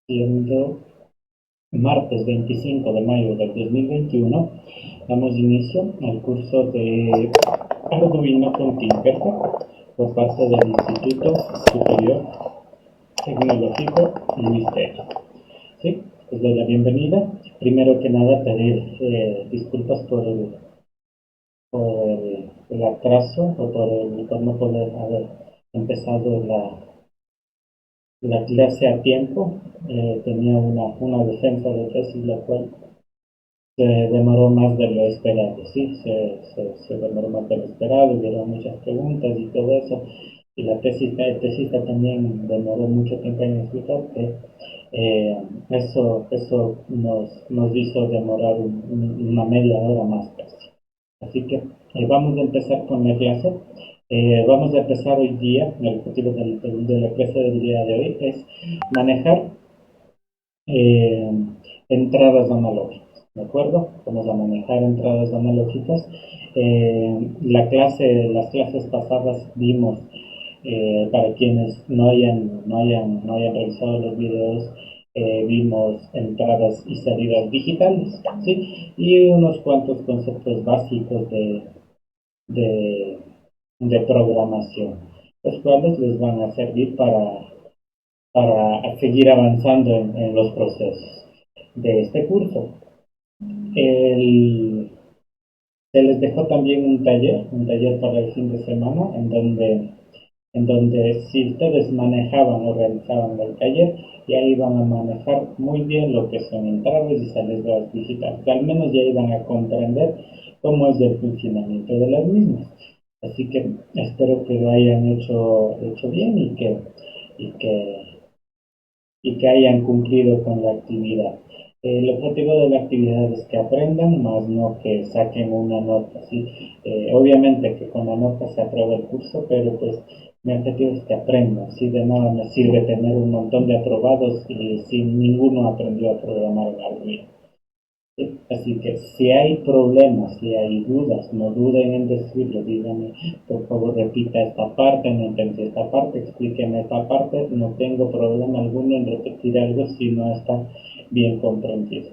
Siendo martes 25 de mayo del 2021, damos inicio al curso de Arduino con Tinkercad por parte del Instituto Superior Tecnológico Ministerio. Sí, les doy la bienvenida. Primero que nada, pedir disculpas por el atraso o por no poder haber empezado la clase a tiempo. Tenía una defensa de tesis, la cual se demoró más de lo esperado, sí, se demoró más de lo esperado, hubieron muchas preguntas y todo eso, y el tesista también demoró mucho tiempo en explicar que eso nos hizo demorar una media hora más casi. Así que vamos a empezar con la clase. Vamos a empezar hoy día, el objetivo de la clase del día de hoy es manejar eh, entradas analógicas, ¿de acuerdo? Vamos a manejar entradas analógicas. Las clases pasadas vimos, para quienes no hayan revisado los videos, vimos entradas y salidas digitales, ¿sí? Y unos cuantos conceptos básicos de, de programación, los cuales les van a servir para seguir avanzando en los procesos de este curso. El, Se les dejó también un taller para el fin de semana, en donde si ustedes manejaban o realizaban el taller, ya iban a manejar muy bien lo que son entradas y salidas digitales. Al menos ya iban a comprender cómo es el funcionamiento de las mismas. Así que espero que lo hayan hecho bien y que y que hayan cumplido con la actividad. El objetivo de la actividad es que aprendan, más no que saquen una nota, ¿sí? Obviamente que con la nota se aprueba el curso, pero pues mi objetivo es que aprendan, ¿sí? De nada me sirve tener un montón de aprobados y si ninguno aprendió a programar en Arduino. ¿Sí? Así que si hay problemas, si hay dudas, no duden en decirlo, díganme, por favor repita esta parte, no entendí esta parte, explíqueme esta parte, no tengo problema alguno en repetir algo si no está bien comprendido.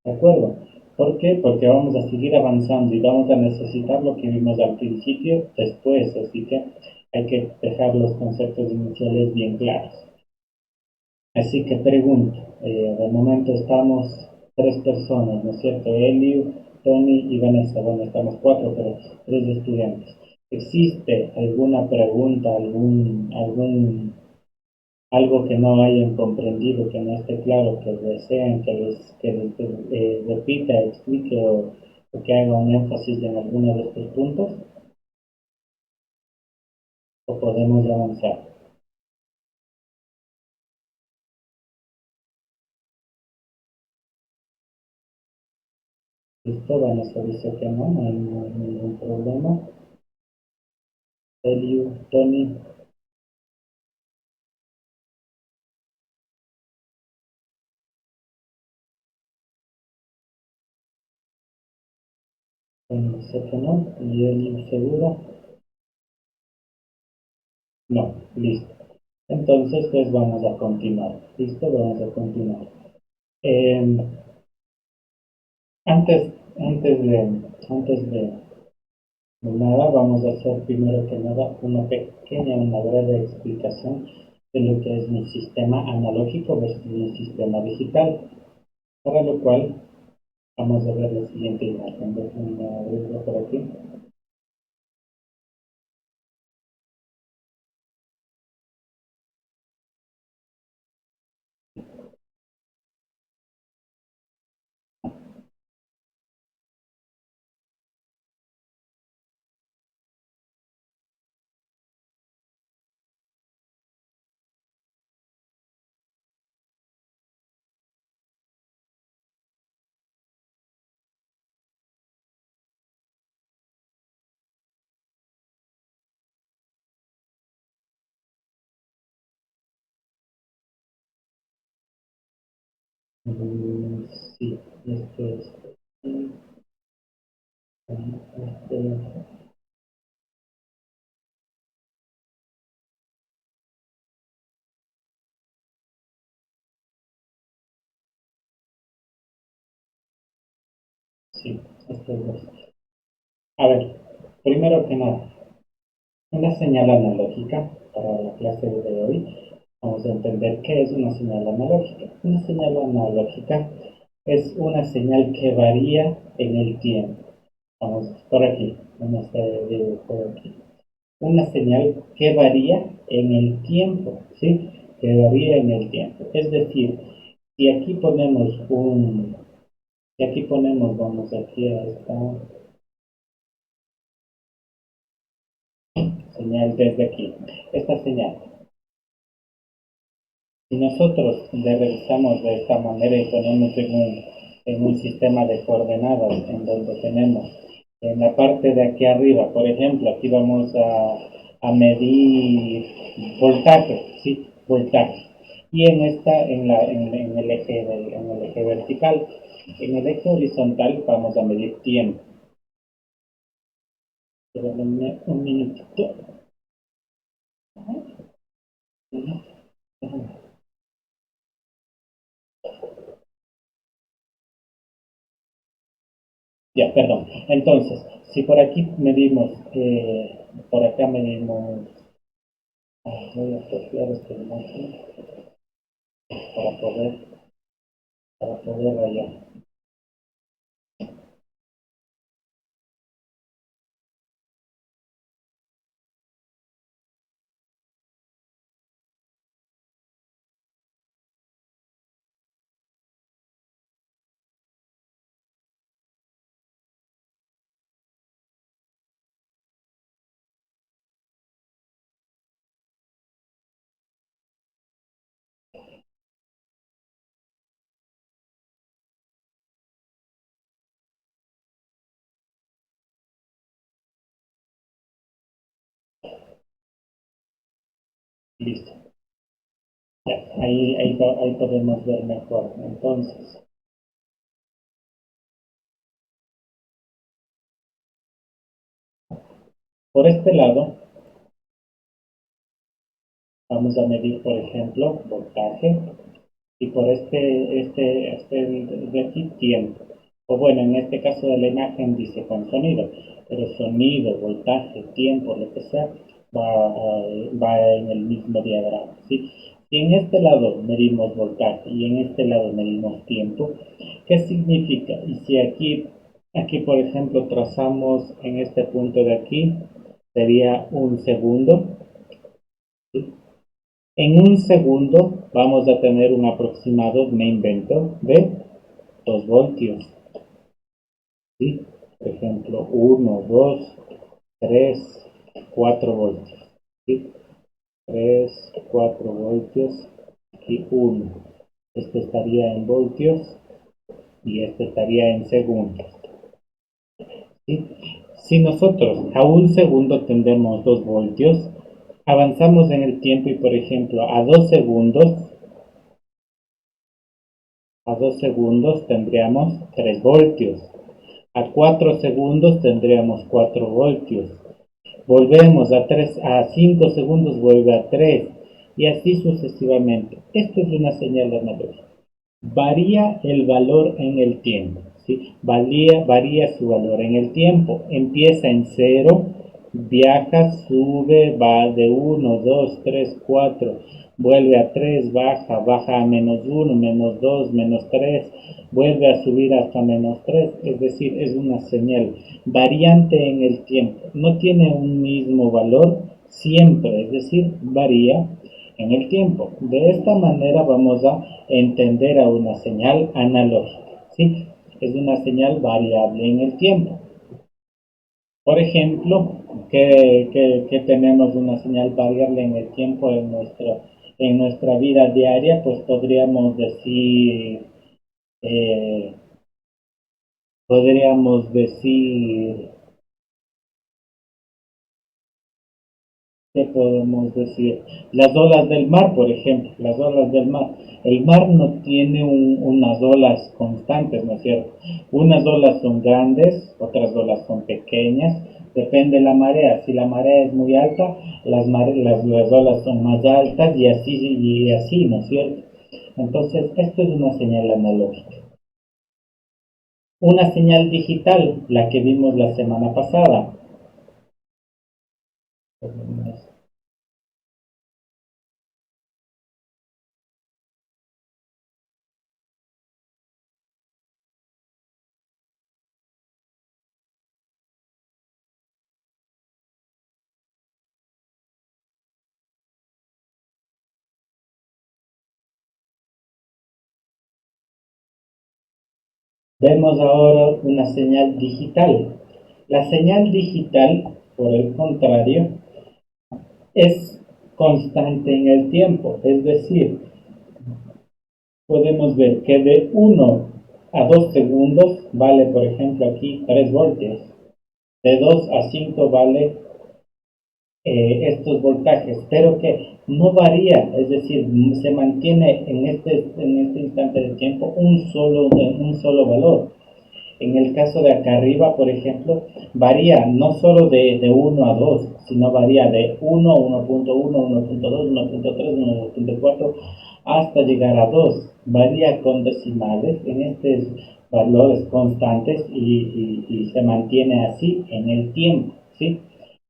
¿De acuerdo? ¿Por qué? Porque vamos a seguir avanzando y vamos a necesitar lo que vimos al principio después, así que hay que dejar los conceptos iniciales bien claros. Así que pregunto, de momento estamos tres personas, ¿no es cierto? Eliu, Tony y Vanessa. Bueno, estamos cuatro, pero tres estudiantes. ¿Existe alguna pregunta, algo que no hayan comprendido, que no esté claro, que deseen que les repita, explique o que haga un énfasis en alguno de estos puntos? ¿O podemos avanzar? ¿Listo? Vanessa dice que no hay ningún problema. Eliu, Tony. Dice que no. ¿Y él segura? No. Listo. Entonces, pues vamos a continuar. ¿Listo? Vamos a continuar. Eh, antes, antes de nada, vamos a hacer primero que nada una breve explicación de lo que es mi sistema analógico versus mi sistema digital. Para lo cual, vamos a ver la siguiente imagen. Déjenme abrirlo por aquí. Mm, sí, esto es. Este, Sí, esto es lógico. A ver, primero que nada, una señal analógica para la clase de hoy. Vamos a entender qué es una señal analógica. Una señal analógica es una señal que varía en el tiempo. Vamos por aquí, en este dibujo de aquí. Una señal que varía en el tiempo, ¿sí? Que varía en el tiempo. Es decir, si aquí ponemos vamos aquí a esta señal desde aquí. Esta señal, si nosotros le revisamos de esta manera y ponemos en un sistema de coordenadas en donde tenemos en la parte de aquí arriba, por ejemplo, aquí vamos a medir voltaje, ¿sí? Voltaje. Y en esta, en el eje vertical, en el eje horizontal vamos a medir tiempo. Espérenme un minutito. Ya, perdón. Entonces, si por aquí medimos, por acá medimos, voy a copiar esta imagen para poder, para poder rayar. Listo. Ya, ahí podemos ver mejor. Entonces, por este lado, vamos a medir, por ejemplo, voltaje y por este de aquí tiempo. O bueno, en este caso de la imagen dice con sonido, pero sonido, voltaje, tiempo, lo que sea, va en el mismo diagrama, ¿sí? Si en este lado medimos voltaje y en este lado medimos tiempo, ¿qué significa? Y si aquí por ejemplo trazamos en este punto de aquí, sería un segundo, ¿sí? En un segundo vamos a tener un aproximado, me invento, de 2 voltios. ¿Sí? Por ejemplo, 1, 2, 3, 4 voltios. ¿Sí? 3, 4 voltios. Aquí 1. Este estaría en voltios y este estaría en segundos. ¿Sí? Si nosotros a un segundo tendemos 2 voltios, avanzamos en el tiempo y por ejemplo a 2 segundos tendríamos 3 voltios. A 4 segundos tendríamos 4 voltios. Volvemos a 5 segundos, vuelve a 3 y así sucesivamente. Esto es una señal analógica. Varía el valor en el tiempo. ¿Sí? Varía su valor en el tiempo. Empieza en cero, viaja, sube, va de 1, 2, 3, 4, vuelve a 3, baja a -1, -2, -3, vuelve a subir hasta -3, es decir, es una señal variante en el tiempo. No tiene un mismo valor siempre, es decir, varía en el tiempo. De esta manera vamos a entender a una señal analógica, ¿sí? Es una señal variable en el tiempo. Por ejemplo, que tenemos una señal variable en el tiempo en nuestra vida diaria, pues eh, podríamos decir ¿qué podemos decir? Las olas del mar, por ejemplo, las olas del mar. El mar no tiene unas olas constantes, ¿no es cierto? Unas olas son grandes, otras olas son pequeñas, depende de la marea. Si la marea es muy alta, las olas son más altas y así, ¿no es cierto? Entonces, esto es una señal analógica. Una señal digital, la que vimos la semana pasada. Vemos ahora una señal digital. La señal digital, por el contrario, es constante en el tiempo, es decir, podemos ver que de 1 a 2 segundos vale, por ejemplo, aquí 3 voltios, de 2 a 5 vale estos voltajes, pero que no varía, es decir, se mantiene en este instante de tiempo un solo valor. En el caso de acá arriba, por ejemplo, varía no solo de 1 a 2, sino varía de 1, 1.1, 1.2, 1.3, 1.4, hasta llegar a 2. Varía con decimales en estos valores constantes y se mantiene así en el tiempo, ¿sí?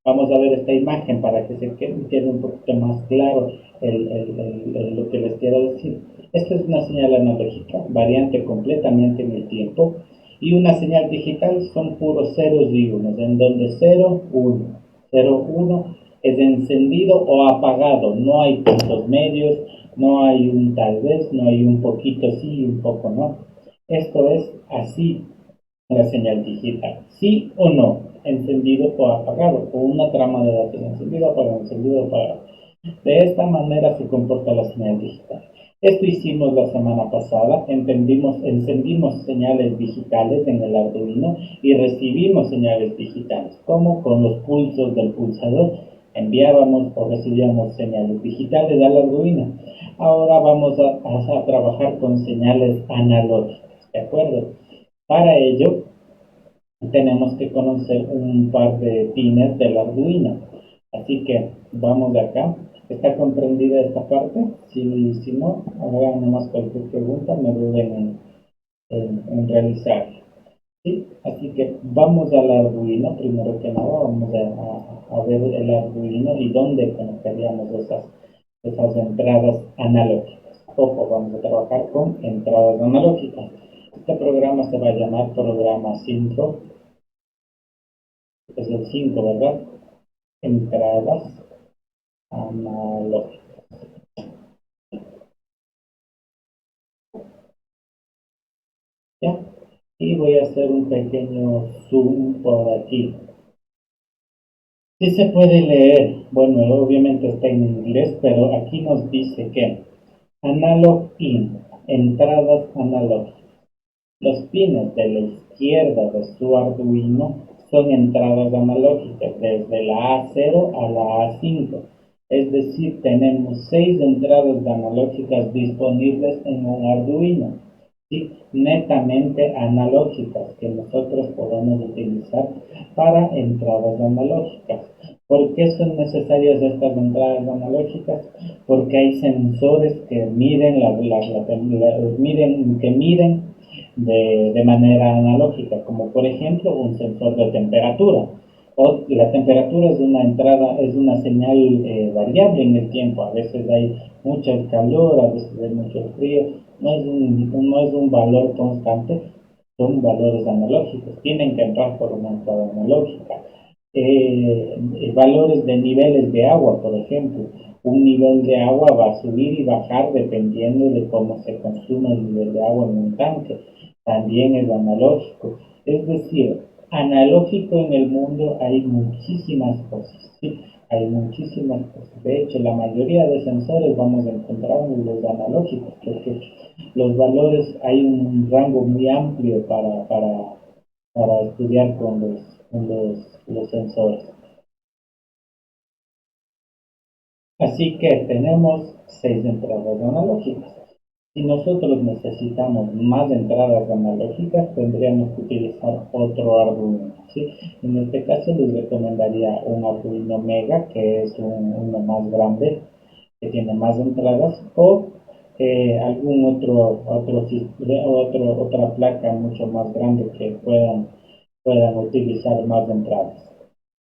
Vamos a ver esta imagen para que se quede un poquito más claro lo que les quiero decir. Esta es una señal analógica, variante completamente en el tiempo, y una señal digital son puros ceros y unos, en donde 0, 1, 0, 1 es encendido o apagado, no hay puntos medios, no hay un tal vez, no hay un poquito sí y un poco no. Esto es así la señal digital, sí o no, encendido o apagado, o una trama de datos encendido, apagado, encendido, apagado. De esta manera se comporta la señal digital. Esto hicimos la semana pasada, encendimos señales digitales en el Arduino y recibimos señales digitales, como con los pulsos del pulsador enviábamos o recibíamos señales digitales al Arduino. Ahora vamos a trabajar con señales analógicas, ¿de acuerdo? Para ello, tenemos que conocer un par de pines del Arduino. Así que vamos de acá. ¿Está comprendida esta parte? Si no, hagan nomás cualquier pregunta, no duden en realizar. ¿Sí? Así que vamos al Arduino, primero que nada, vamos a ver el Arduino y dónde conectaríamos esas entradas analógicas. Ojo, vamos a trabajar con entradas analógicas. Este programa se va a llamar programa Synthro, es el 5, ¿verdad? Entradas analógicas. ¿Ya? Y voy a hacer un pequeño zoom por aquí. Sí se puede leer, bueno, obviamente está en inglés, pero aquí nos dice que analog in, entradas analógicas. Los pines de la izquierda de su Arduino son entradas analógicas desde la A0 a la A5. Es decir, tenemos 6 entradas analógicas disponibles en un Arduino, ¿sí? Netamente analógicas que nosotros podemos utilizar para entradas analógicas. ¿Por qué son necesarias estas entradas analógicas? Porque hay sensores que miden de manera analógica, como por ejemplo un sensor de temperatura. O la temperatura es una entrada, es una señal variable en el tiempo. A veces hay mucho calor, a veces hay mucho frío. No es un valor constante, son valores analógicos. Tienen que entrar por una entrada analógica. Valores de niveles de agua, por ejemplo. Un nivel de agua va a subir y bajar dependiendo de cómo se consume el nivel de agua en un tanque. También es analógico. Es decir, analógico en el mundo hay muchísimas cosas, ¿sí? Hay muchísimas cosas. De hecho, la mayoría de sensores vamos a encontrar en los analógicos, porque los valores hay un rango muy amplio para estudiar con los sensores. Así que tenemos 6 entradas analógicas. Si nosotros necesitamos más entradas analógicas, tendríamos que utilizar otro Arduino, ¿sí? En este caso les recomendaría un Arduino Mega, que es uno más grande, que tiene más entradas, o algún otra placa mucho más grande que puedan utilizar más entradas.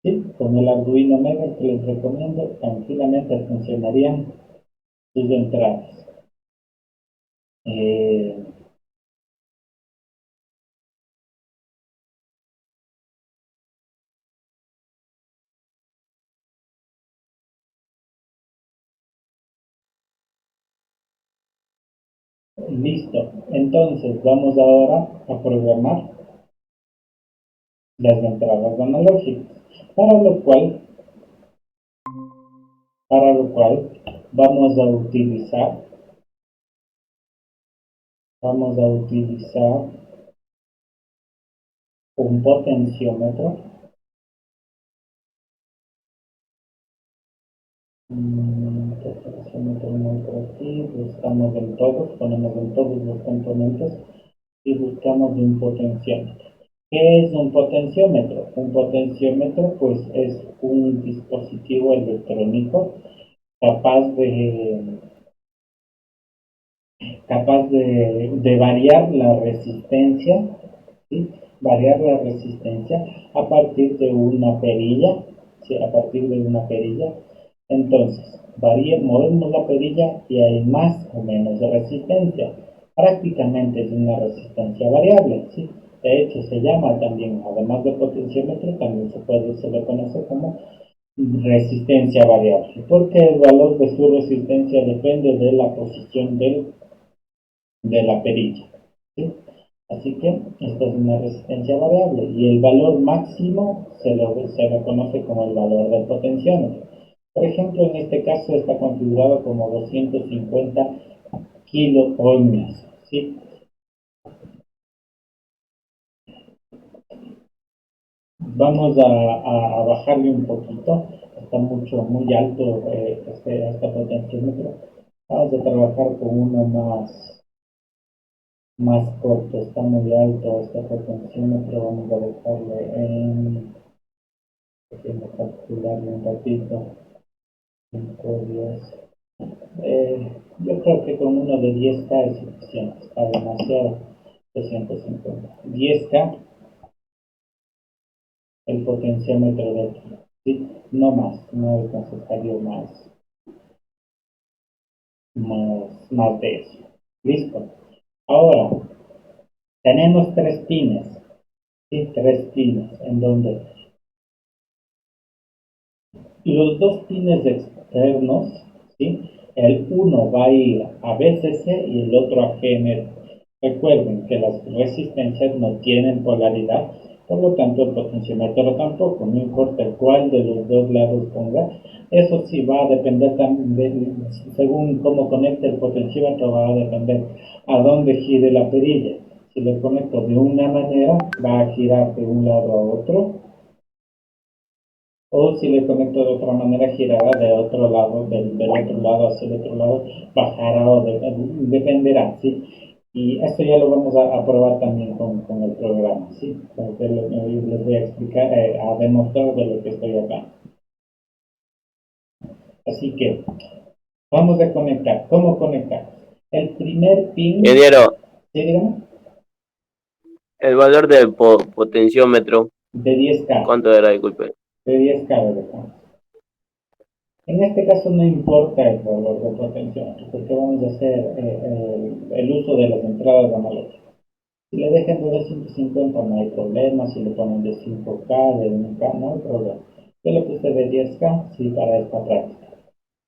¿Sí? Con el Arduino Mega que les recomiendo, tranquilamente funcionarían sus entradas. Eh, Listo. Entonces vamos ahora a programar las entradas analógicas, para lo cual, para lo cual vamos a utilizar un potenciómetro. Potenciómetro muy por aquí, buscamos en todos, ponemos en todos los componentes y buscamos un potenciómetro. ¿Qué es un potenciómetro? Un potenciómetro pues es un dispositivo electrónico capaz de, capaz de variar la resistencia, ¿sí? Variar la resistencia a partir de una perilla, ¿sí? A partir de una perilla. Entonces, movemos la perilla y hay más o menos de resistencia. Prácticamente es una resistencia variable, ¿sí? De hecho, se llama también, además de potenciómetro, también se le conoce como resistencia variable, porque el valor de su resistencia depende de la posición de la perilla, ¿sí? Así que esta es una resistencia variable y el valor máximo se lo conoce como el valor del potenciómetro. Por ejemplo, en este caso está configurado como 250 kiloohmios, ¿sí? Vamos a bajarle un poquito, está muy alto este potenciómetro. Vamos a trabajar con uno más corto, está muy alto este potenciómetro, vamos a dejarle en, déjenme calcularle un ratito, 5, 10. Yo creo que con uno de 10K es suficiente, está demasiado, 250. 10K, el potenciómetro de aquí, ¿sí? No más, no es necesario más de eso. Listo. Ahora, tenemos tres pines, ¿sí? Tres pines, en donde los dos pines externos, ¿sí? El uno va a ir a BCC y el otro a GND. Recuerden que las resistencias no tienen polaridad, por lo tanto el potenciómetro tampoco, no importa cuál de los dos lados ponga. Eso sí va a depender también, según cómo conecte el potenciómetro, va a depender a dónde gire la perilla. Si lo conecto de una manera, va a girar de un lado a otro, o si le conecto de otra manera, girará de otro lado, del otro lado hacia el otro lado, bajará o dependerá, ¿sí? Y esto ya lo vamos a probar también con el programa, ¿sí? Les voy a explicar, a demostrar de lo que estoy hablando. Así que vamos a conectar. ¿Cómo conectar? El primer pin... Ingeniero, ¿Sí, dígame? el valor del potenciómetro, De 10K. ¿cuánto era? Disculpe. De 10K, ¿verdad? En este caso no importa el valor de potenciómetro, porque vamos a hacer el uso de las entradas analógicas. Si le dejan de 250 no hay problema, si le ponen de 5K, de 1K, no hay problema. Yo le puse de 10K, sí, para esta práctica.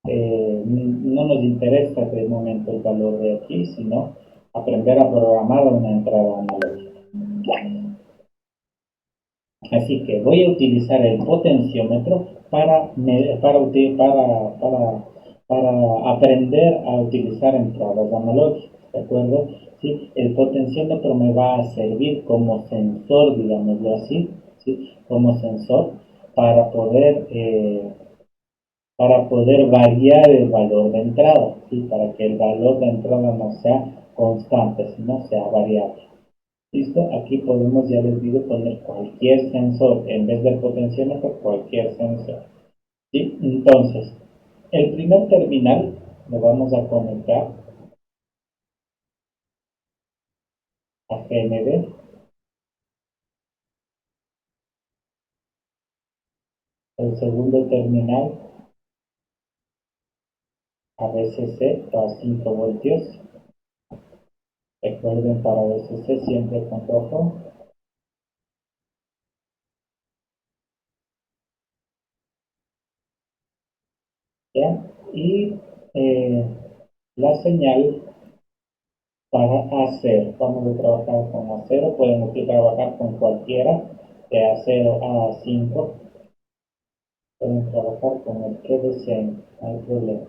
No nos interesa de momento el valor de aquí, sino aprender a programar una entrada analógica. Así que voy a utilizar el potenciómetro para aprender a utilizar entradas analógicas, ¿de acuerdo? ¿Sí? El potenciómetro me va a servir como sensor, digámoslo así, ¿sí? Como sensor para poder variar el valor de entrada, ¿sí? Para que el valor de entrada no sea constante, sino sea variable. ¿Listo? Aquí podemos, ya les digo, poner cualquier sensor en vez del potenciómetro, cualquier sensor. ¿Sí? Entonces, el primer terminal lo vamos a conectar AGND. El segundo terminal a VCC a 5 voltios. Recuerden, para VCC siempre con rojo. ¿Ya? Y la señal para A0. Vamos a trabajar con A0. Podemos trabajar con cualquiera de A0 a A5. Pueden trabajar con el que deseen. No hay problema.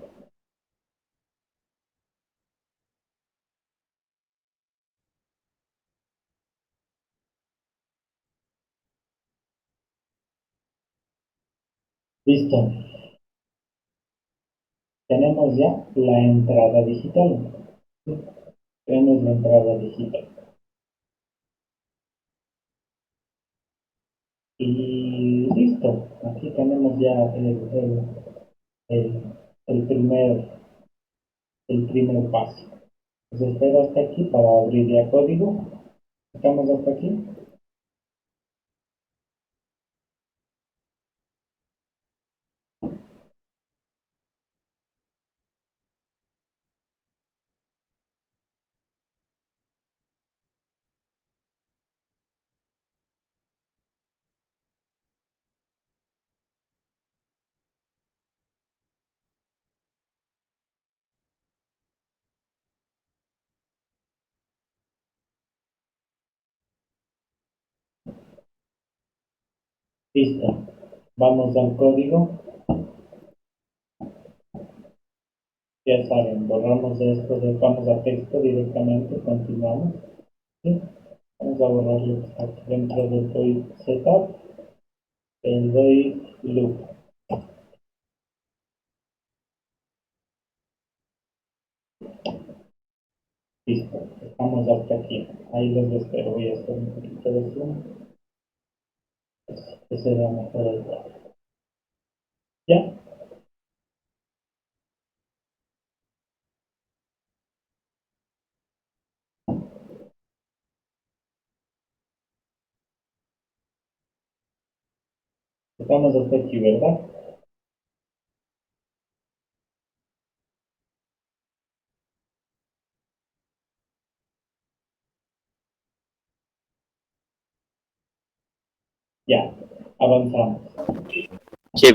Listo. Tenemos ya la entrada digital. ¿Sí? Tenemos la entrada digital. Y listo. Aquí tenemos ya el, el primer, el primer paso. Entonces espero hasta aquí para abrir ya código. ¿Estamos hasta aquí? Listo. Vamos al código. Ya saben, borramos esto, vamos a texto directamente, continuamos. ¿Sí? Vamos a borrar lo que está aquí dentro del void setup, el void loop. Listo, estamos hasta aquí. Ahí los espero. Voy a hacer un poquito de zoom. Que se vea mejor el cuadro. ¿Ya? Estamos hasta aquí, ¿verdad? Ya, avanzamos. Sí,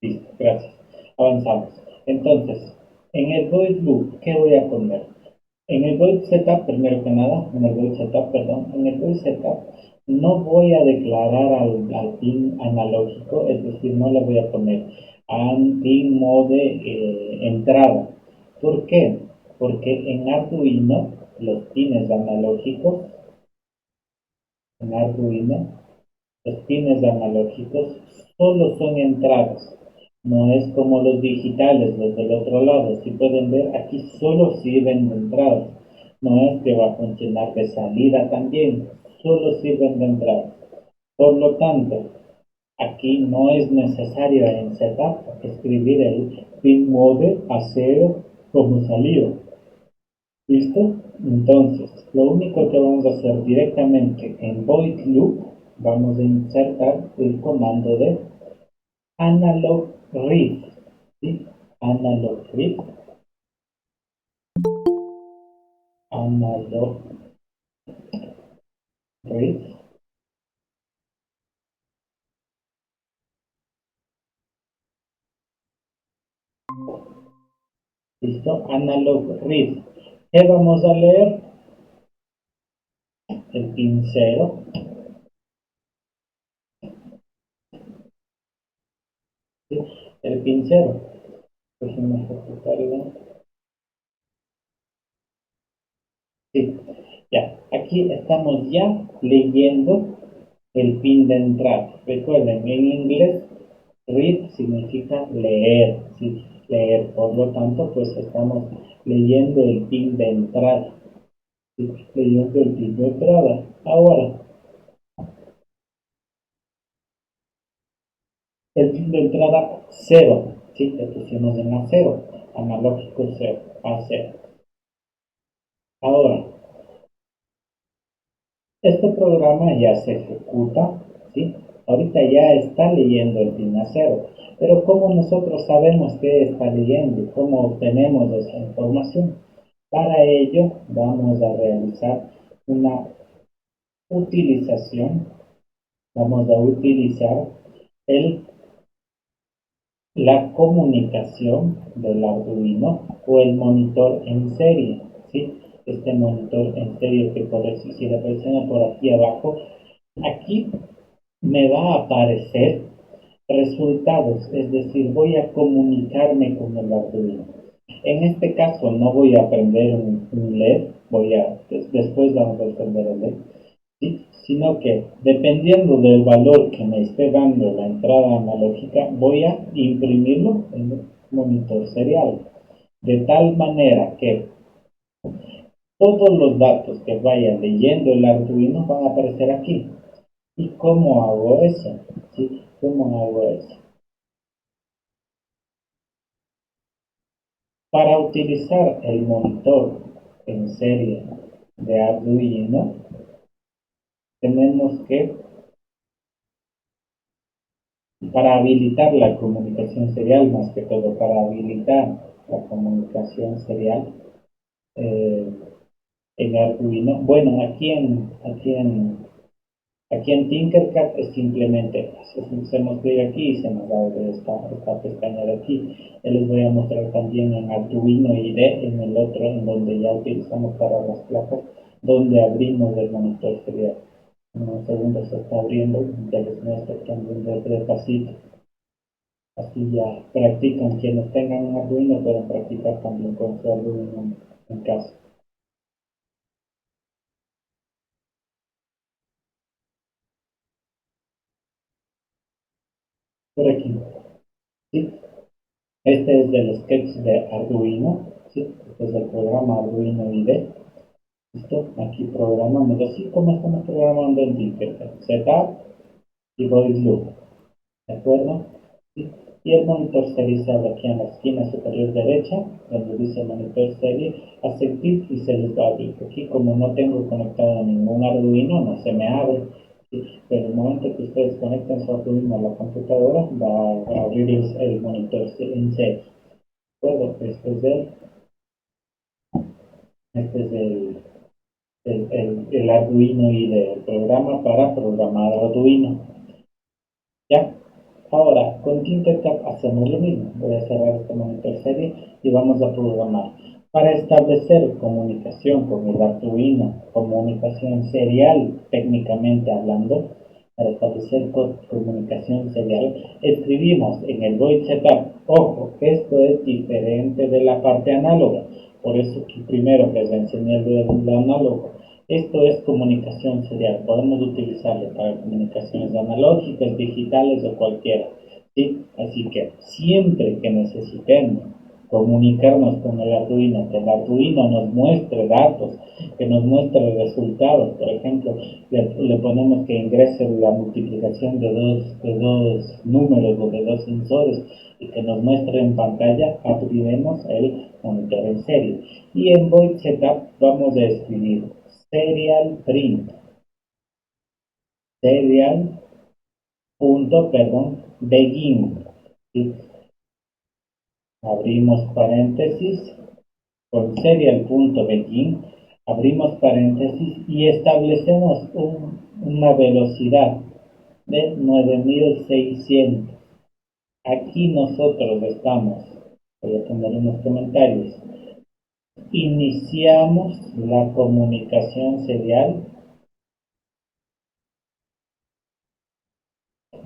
Listo, gracias. Avanzamos. Entonces, en el void loop, ¿qué voy a poner? En el void setup, primero que nada, en el void setup, perdón, en el void setup no voy a declarar al pin analógico, es decir, no le voy a poner a pin mode entrada. ¿Por qué? Porque en Arduino, los pines analógicos, en Arduino, los pines analógicos solo son entradas, no es como los digitales, los del otro lado. Si pueden ver, aquí solo sirven de entradas. No es que va a funcionar de salida también, solo sirven de entrada. Por lo tanto, aquí no es necesario en setup escribir el pin mode a 0 como salida. ¿Listo? Entonces, lo único que vamos a hacer directamente en void loop, vamos a insertar el comando de analog read. ¿Sí? Analog read. Analog read. ¿Listo? Analog read. ¿Qué vamos a leer? El pin 0. ¿Sí? El pin 0. Déjenme ejecutarlo. Sí, ya. Aquí estamos ya leyendo el pin de entrada. Recuerden, en inglés, read significa leer. ¿Sí? Leer. Por lo tanto, pues estamos leyendo el pin de entrada. ¿Sí? Leyendo el pin de entrada. Ahora, el pin de entrada 0. ¿Sí? Le pusimos en A0. Analógico 0. A0. Ahora, Este programa ya se ejecuta, ¿sí? Ahorita ya está leyendo el pin a cero, pero ¿cómo nosotros sabemos que está leyendo? ¿Cómo obtenemos esa información? Para ello vamos a realizar una utilización, vamos a utilizar el, la comunicación del Arduino o el monitor en serie, ¿sí? Este monitor en serie que por eso, si le presiono por aquí abajo, aquí me va a aparecer resultados, es decir, voy a comunicarme con el Arduino. En este caso no voy a prender un LED, después vamos a encender el LED, ¿sí? Sino que dependiendo del valor que me esté dando la entrada analógica, voy a imprimirlo en un monitor serial, de tal manera que todos los datos que vaya leyendo el Arduino van a aparecer aquí. ¿Y cómo hago eso? ¿Sí? ¿Cómo hago eso? Para utilizar el monitor en serie de Arduino, tenemos que, para habilitar la comunicación serial, más que todo, para habilitar la comunicación serial eh, en Arduino, bueno, aquí en Tinkercad es simplemente, hacemos clic aquí y se nos abre esta pestaña de aquí. Yo les voy a mostrar también en Arduino IDE, en el otro, en donde ya utilizamos para las placas, donde abrimos el monitor serial. En un segundo se está abriendo, ya les muestro también de pasito. Así ya practican, quienes tengan un Arduino pueden practicar también con su Arduino en casa. Por aquí, ¿sí? Este es del sketch de Arduino, ¿sí? Este es el programa Arduino IDE. ¿Listo? Aquí programamos así como estamos programando en Tinkercad. Setup y void loop. ¿De acuerdo? ¿Sí? Y el monitor serie se abre aquí en la esquina superior derecha, donde dice monitor serie, hace clic y se les va a abrir. Aquí como no tengo conectado ningún Arduino, no se me abre. ¿Sí? Pero en el momento que ustedes conecten su Arduino a la computadora, va a abrir el monitor en serie. ¿De acuerdo? Este es el Arduino y del programa para programar Arduino. ¿Ya? Ahora, con Tinkercad hacemos lo mismo. Voy a cerrar este monitor serie y vamos a programar. Para establecer comunicación con el Arduino, comunicación serial, técnicamente hablando, para establecer comunicación serial, escribimos en el void setup. Ojo, esto es diferente de la parte análoga. Por eso que primero les enseñé el análogo. Esto es comunicación serial. Podemos utilizarlo para comunicaciones analógicas, digitales o cualquiera. ¿Sí? Así que siempre que necesitemos comunicarnos con el Arduino, que el Arduino nos muestre datos, que nos muestre resultados, por ejemplo, le ponemos que ingrese la multiplicación de dos números o de dos sensores y que nos muestre en pantalla, abriremos el monitor en serie. Y en Void Setup vamos a escribir serial print, serial punto, perdón, begin. ¿Sí? Abrimos paréntesis con serial.begin, abrimos paréntesis y establecemos una velocidad de 9600. Aquí nosotros estamos, voy a poner unos comentarios, iniciamos la comunicación serial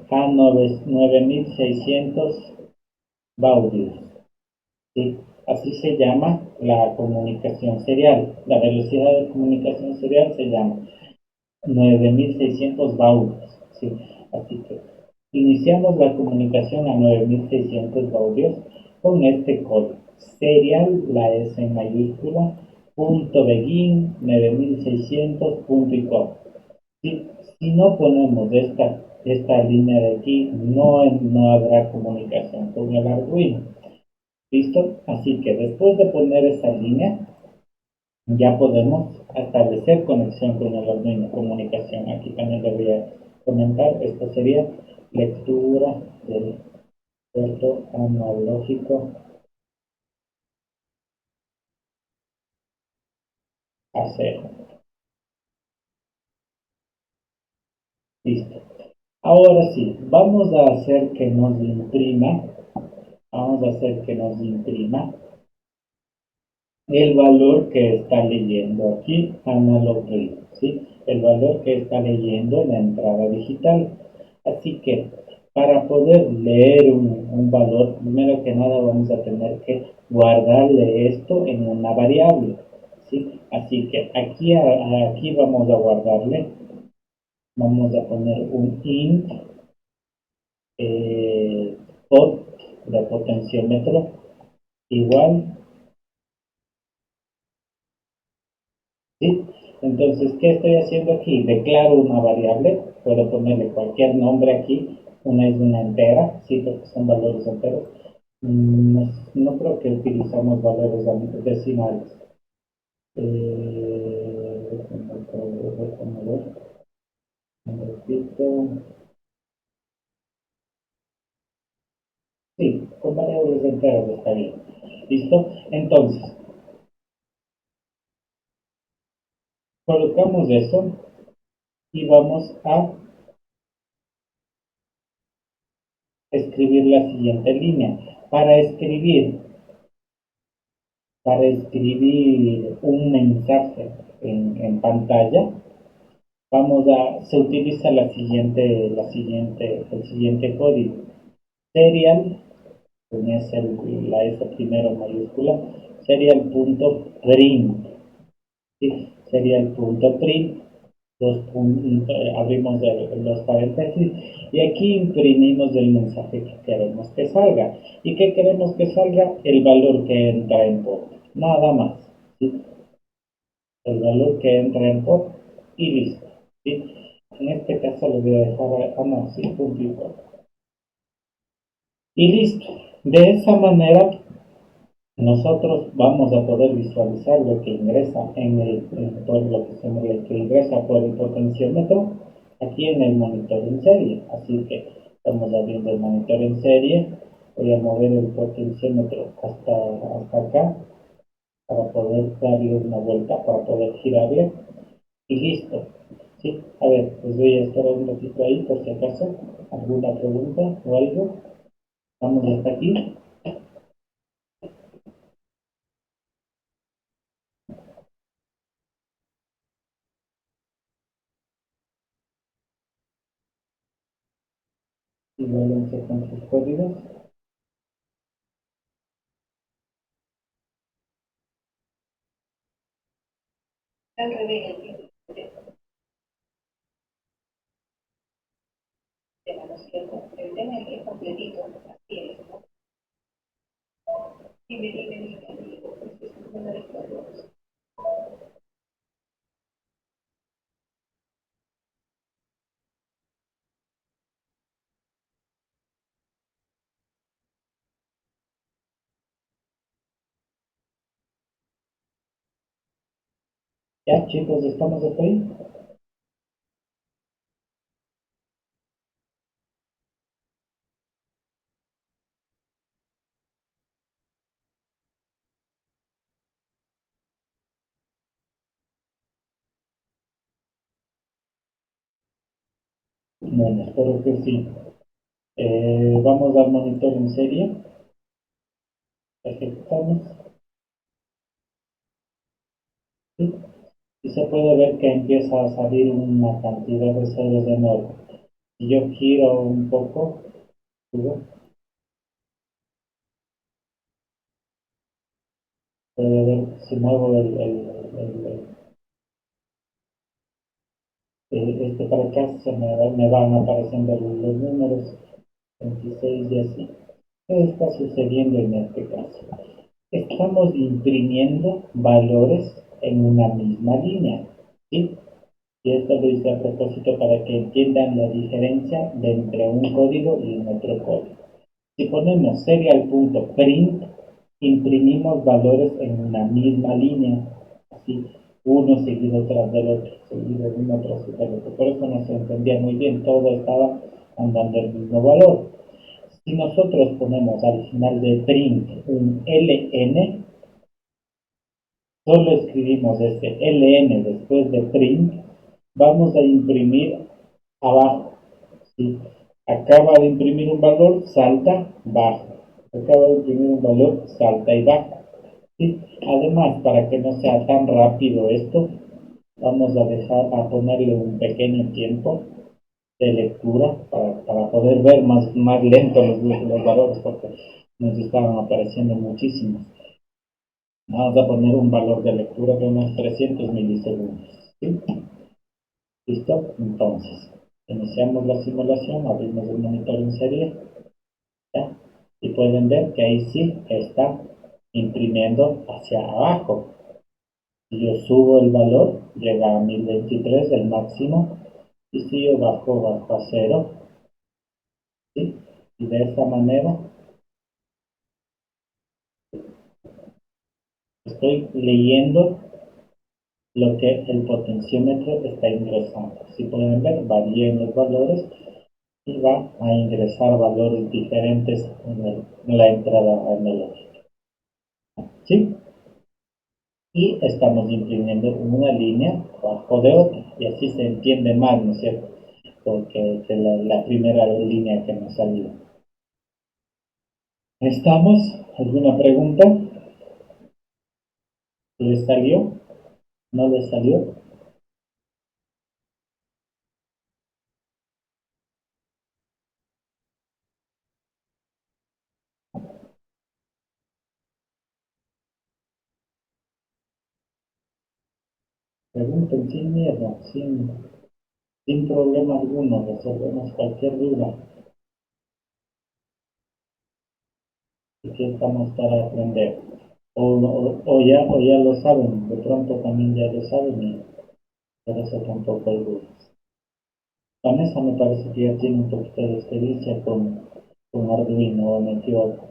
a 9600 baudios. ¿Sí? Así se llama la comunicación serial. La velocidad de comunicación serial se llama 9600 baudios. ¿Sí? Así que iniciamos la comunicación a 9600 baudios con este código. Serial, la S en mayúscula, punto begin 9600 punto y com. ¿Sí? Si no ponemos esta línea de aquí, no habrá comunicación con el Arduino. ¿Listo? Así que después de poner esa línea, ya podemos establecer conexión con el Arduino, comunicación. Aquí también le voy a comentar, esto sería lectura del puerto analógico a cero. Listo. Ahora sí, vamos a hacer que nos imprima el valor que está leyendo aquí Analog Read, ¿sí? El valor que está leyendo en la entrada digital. Así que para poder leer un valor, primero que nada vamos a tener que guardarle esto en una variable, ¿sí? Así que aquí vamos a guardarle, vamos a poner un int eh, pot de potenciómetro igual. ¿Sí? Entonces, ¿qué estoy haciendo aquí? Declaro una variable, puedo ponerle cualquier nombre aquí, una es una entera, sí, porque son valores enteros. No creo que utilizamos valores decimales. Déjame ver, un repito. Sí, con variables enteras está bien. ¿Listo? Entonces, colocamos eso y vamos a escribir la siguiente línea. Para escribir un mensaje en pantalla, se utiliza el siguiente código. Serial, con la S primero mayúscula, serial.print. ¿Sí? Serial.print, abrimos los paréntesis y aquí imprimimos el mensaje que queremos que salga. ¿Y qué queremos que salga? El valor que entra en port. Nada más. ¿Sí? El valor que entra en port y listo. ¿Sí? En este caso lo voy a dejar, no, sí, punto y listo. De esa manera nosotros vamos a poder visualizar lo que ingresa por lo que ingresa por el potenciómetro aquí en el monitor en serie. Así que estamos abriendo el monitor en serie. Voy a mover el potenciómetro hasta acá para poder darle una vuelta, para poder girarle y listo. Sí, a ver, pues voy a esperar un ratito ahí por si acaso alguna pregunta o algo. Vamos hasta aquí. Y vuelvense con sus códigos. Al revés, ¿no es cierto? El tema es que es completito, así es, ¿no? Dime, dime, dime, ya chicos, estamos hasta ahí. Bueno, espero que sí. Vamos al monitor en serie. Ejecutamos. ¿Sí? Y se puede ver que empieza a salir una cantidad de ceros enorme. Si yo giro un poco, ¿sí? Puede ver si muevo este para acá, me van apareciendo los números 26 y así. ¿Qué está sucediendo en este caso? Estamos imprimiendo valores en una misma línea, ¿sí? Y esto lo hice a propósito para que entiendan la diferencia de entre un código y un otro código. Si ponemos serial.print, imprimimos valores en una misma línea, ¿sí? Uno seguido tras del otro, seguido uno tras del otro. Por eso no se entendía muy bien, todo estaba andando el mismo valor. Si nosotros ponemos al final de print un ln, solo escribimos ese ln después de print, vamos a imprimir abajo, ¿sí? Acaba de imprimir un valor, salta, baja. Acaba de imprimir un valor, salta y baja. ¿Sí? Además, para que no sea tan rápido esto, vamos a ponerle un pequeño tiempo de lectura para poder ver más lento los valores, porque nos estaban apareciendo muchísimos. Vamos a poner un valor de lectura de unos 300 milisegundos. ¿Sí? ¿Listo? Entonces, iniciamos la simulación, abrimos el monitor en serie, ¿ya? Y pueden ver que ahí sí está imprimiendo hacia abajo. Si yo subo el valor, llega a 1023, el máximo, y si yo bajo a cero, ¿sí? Y de esta manera estoy leyendo lo que el potenciómetro está ingresando. Si pueden ver, varían los valores y va a ingresar valores diferentes en la entrada analógica. ¿Sí? Y estamos imprimiendo una línea abajo de otra, y así se entiende más, ¿no es cierto? Porque la primera línea que nos salió. ¿Estamos? ¿Alguna pregunta? ¿Les salió? ¿No les salió? Pregunten sin miedo, sin problema alguno, resolvemos cualquier duda. Aquí estamos para aprender. O ya lo saben, de pronto también ya lo saben y por eso tampoco hay dudas. Vanessa me parece que ya tiene un poquito de experiencia con Arduino, ¿o me equivoco?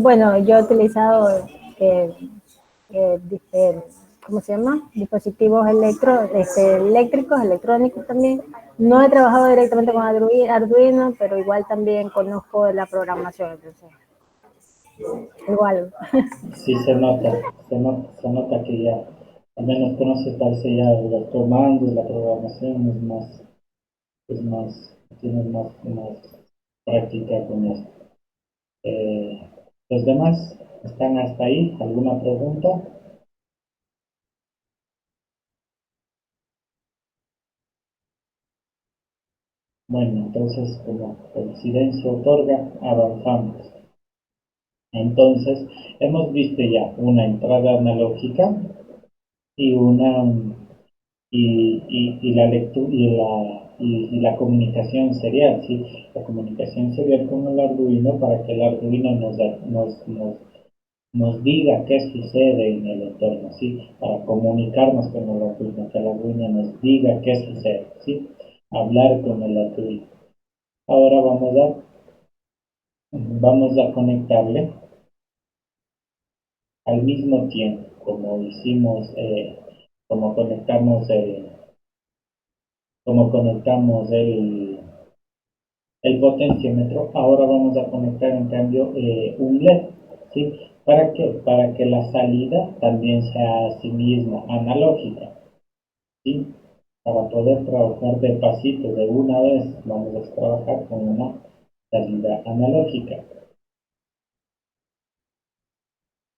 Bueno, yo he utilizado, eh, ¿cómo se llama? Dispositivos eléctricos, electrónicos también. No he trabajado directamente con Arduino, pero igual también conozco la programación, entonces, igual. Sí, se nota que ya, al menos conoce, parece ya los comandos, la programación tienes más práctica con esto. ¿Los demás están hasta ahí? ¿Alguna pregunta? Bueno, entonces, como el silencio otorga, avanzamos. Entonces, hemos visto ya una entrada analógica y la lectura y la comunicación serial, ¿sí? La comunicación serial con el Arduino para que el Arduino nos diga qué sucede en el entorno, ¿sí? Para comunicarnos con el Arduino, que el Arduino nos diga qué sucede, ¿sí? Hablar con el Arduino. Ahora vamos a conectarle al mismo tiempo, como hicimos, como conectamos el potenciómetro. Ahora vamos a conectar en cambio un LED, ¿sí? ¿Para qué? Para que la salida también sea a sí misma analógica, ¿sí? Para poder trabajar de pasito, de una vez, vamos a trabajar con una salida analógica.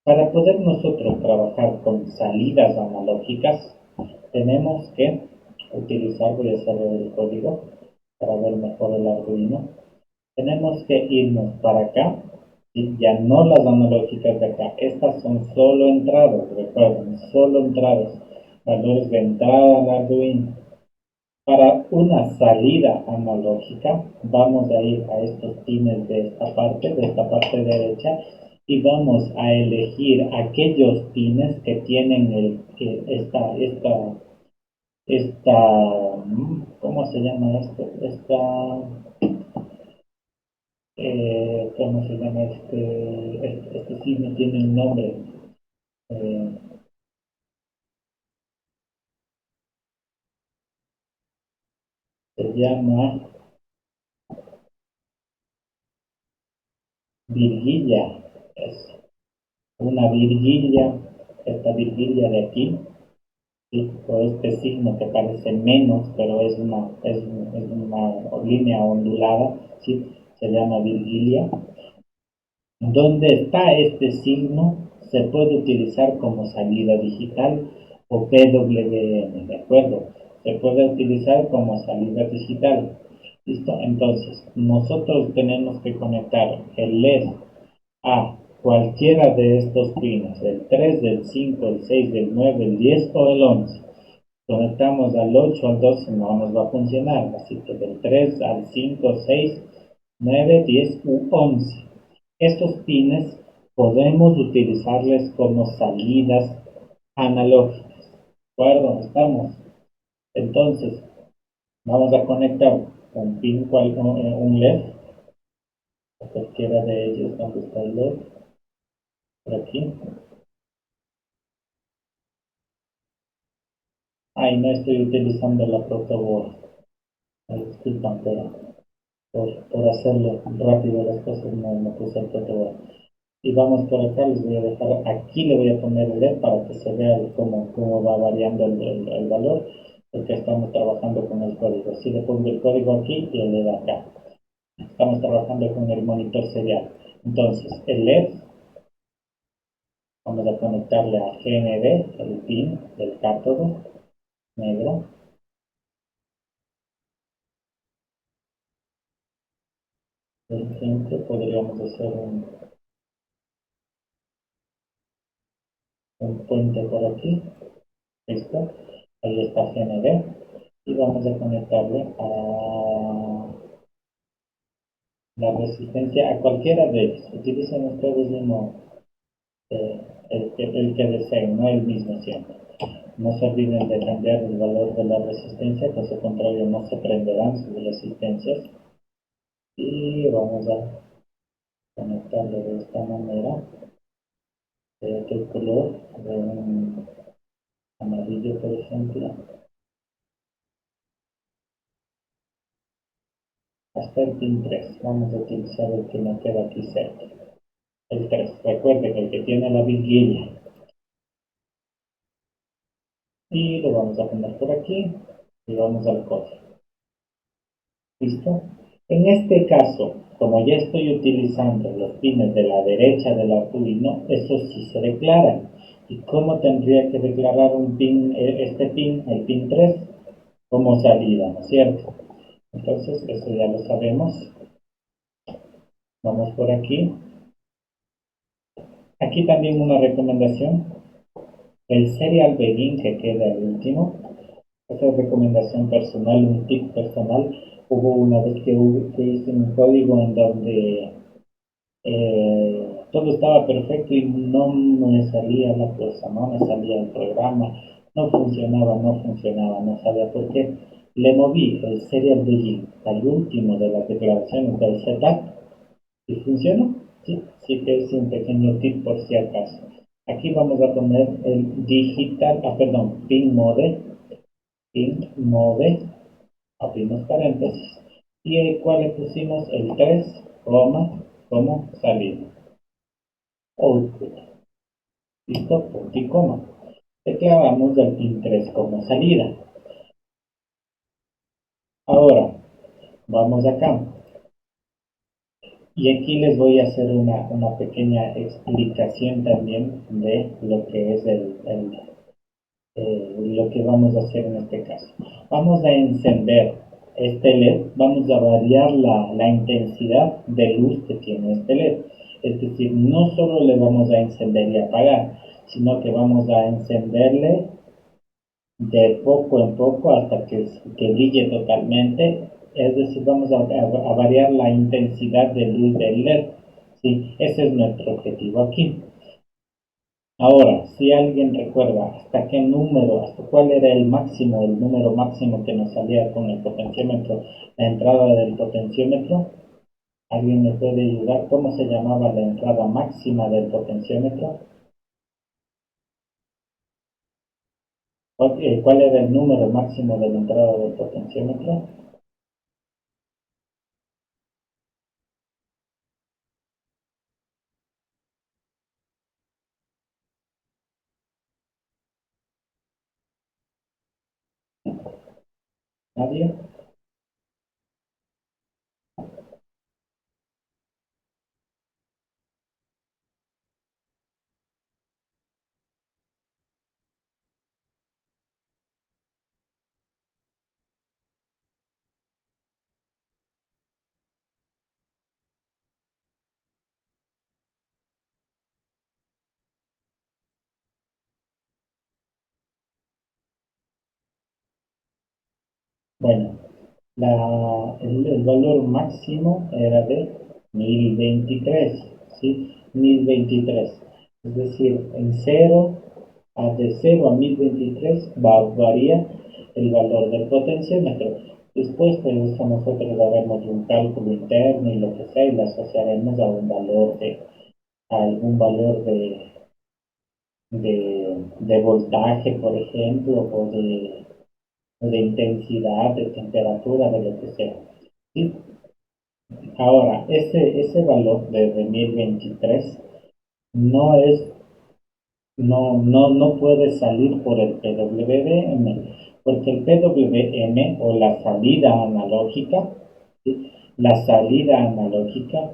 Para poder nosotros trabajar con salidas analógicas, tenemos que utilizar, voy a hacer el código para ver mejor el Arduino. Tenemos que irnos para acá, y ya no las analógicas de acá. Estas son solo entradas, recuerden, solo entradas, valores de entrada al Arduino. Para una salida analógica, vamos a ir a estos pines de esta parte derecha, y vamos a elegir aquellos pines que tienen ¿cómo se llama esto? ¿Cómo se llama este signo tiene un nombre. Eh, Se llama Virgilia. Es una Virgilia, esta Virgilia de aquí, ¿sí? O este signo que parece menos, pero es una línea ondulada, ¿sí? Se llama Virgilia. Donde está este signo, se puede utilizar como salida digital o PWM, ¿de acuerdo? Se puede utilizar como salida digital. ¿Listo? Entonces, nosotros tenemos que conectar el LED a cualquiera de estos pines, el 3, el 5, el 6, el 9, el 10 o el 11. Conectamos al 8, al 12, no nos va a funcionar, así que del 3 al 5, 6, 9, 10 u 11. Estos pines podemos utilizarles como salidas analógicas. ¿De acuerdo? ¿Estamos? Entonces, vamos a conectar un pin, un LED, a cualquiera de ellos. ¿Dónde está el LED? Por aquí. Ay, no estoy utilizando la protoboard. Disculpan, pero por hacerlo rápido las cosas no puse el protoboard. Y vamos por acá, les voy a dejar, aquí le voy a poner el LED para que se vea cómo va variando el valor, porque estamos trabajando con el código. Si le pongo el código aquí y el LED acá. Estamos trabajando con el monitor serial. Entonces, el LED, vamos a conectarle a GND, el pin del cátodo negro. Por ejemplo, podríamos hacer un puente por aquí. ¿Listo? Ahí está GND. Y vamos a conectarle a la resistencia a cualquiera de ellos. Utilicen ustedes uno, el que deseen, no el mismo siempre. No se olviden de cambiar el valor de la resistencia, caso contrario no se prenderán sus resistencias. Y vamos a conectarlo de esta manera, de otro color, de un amarillo por ejemplo, hasta el pin 3. Vamos a utilizar el que me queda aquí cerca. El 3. Recuerden que el que tiene la vigilia. Y lo vamos a poner por aquí y vamos al código. ¿Listo? En este caso, como ya estoy utilizando los pines de la derecha del Arduino, esos sí se declaran. ¿Y cómo tendría que declarar un pin, este pin, el pin 3, como salida, ¿no es cierto? Entonces, eso ya lo sabemos. Vamos por aquí. Aquí también una recomendación. El serial begin que queda el último. Esa recomendación personal, un tip personal. Hubo una vez que hice un código en donde todo estaba perfecto y no me salía la cosa, no me salía el programa, no funcionaba, no sabía por qué. Le moví el serial begin al último de las declaraciones del setup y funcionó. Sí, sí que es un pequeño tip por si acaso. Aquí vamos a poner el digital, pin mode, abrimos paréntesis, y el cual le pusimos el 3, como salida. Output. Listo, punto y coma. Declaramos el pin 3 como salida. Ahora, vamos acá. Y aquí les voy a hacer una pequeña explicación también de lo que es lo que vamos a hacer en este caso. Vamos a encender este LED, vamos a variar la intensidad de luz que tiene este LED. Es decir, no solo le vamos a encender y apagar, sino que vamos a encenderle de poco en poco hasta que brille totalmente. Es decir, vamos a variar la intensidad de luz del LED. ¿Sí? Ese es nuestro objetivo aquí. Ahora, si alguien recuerda hasta qué número, hasta cuál era el número máximo que nos salía con el potenciómetro, la entrada del potenciómetro, ¿Alguien me puede ayudar? ¿Cómo se llamaba la entrada máxima del potenciómetro? ¿Cuál era el número máximo de la entrada del potenciómetro? ¿Nadie? Bueno, el valor máximo era de 1023, ¿sí? 1023. Es decir, de 0 a 1023 varía el valor del potenciómetro. Después, pues eso nosotros haremos un cálculo interno y lo que sea, y lo asociaremos a a algún valor de voltaje, por ejemplo, de intensidad, de temperatura, de lo que sea. ¿Sí? Ahora, ese valor de 1023 no es, no puede salir por el PWM, porque el PWM o la salida analógica, ¿sí? La salida analógica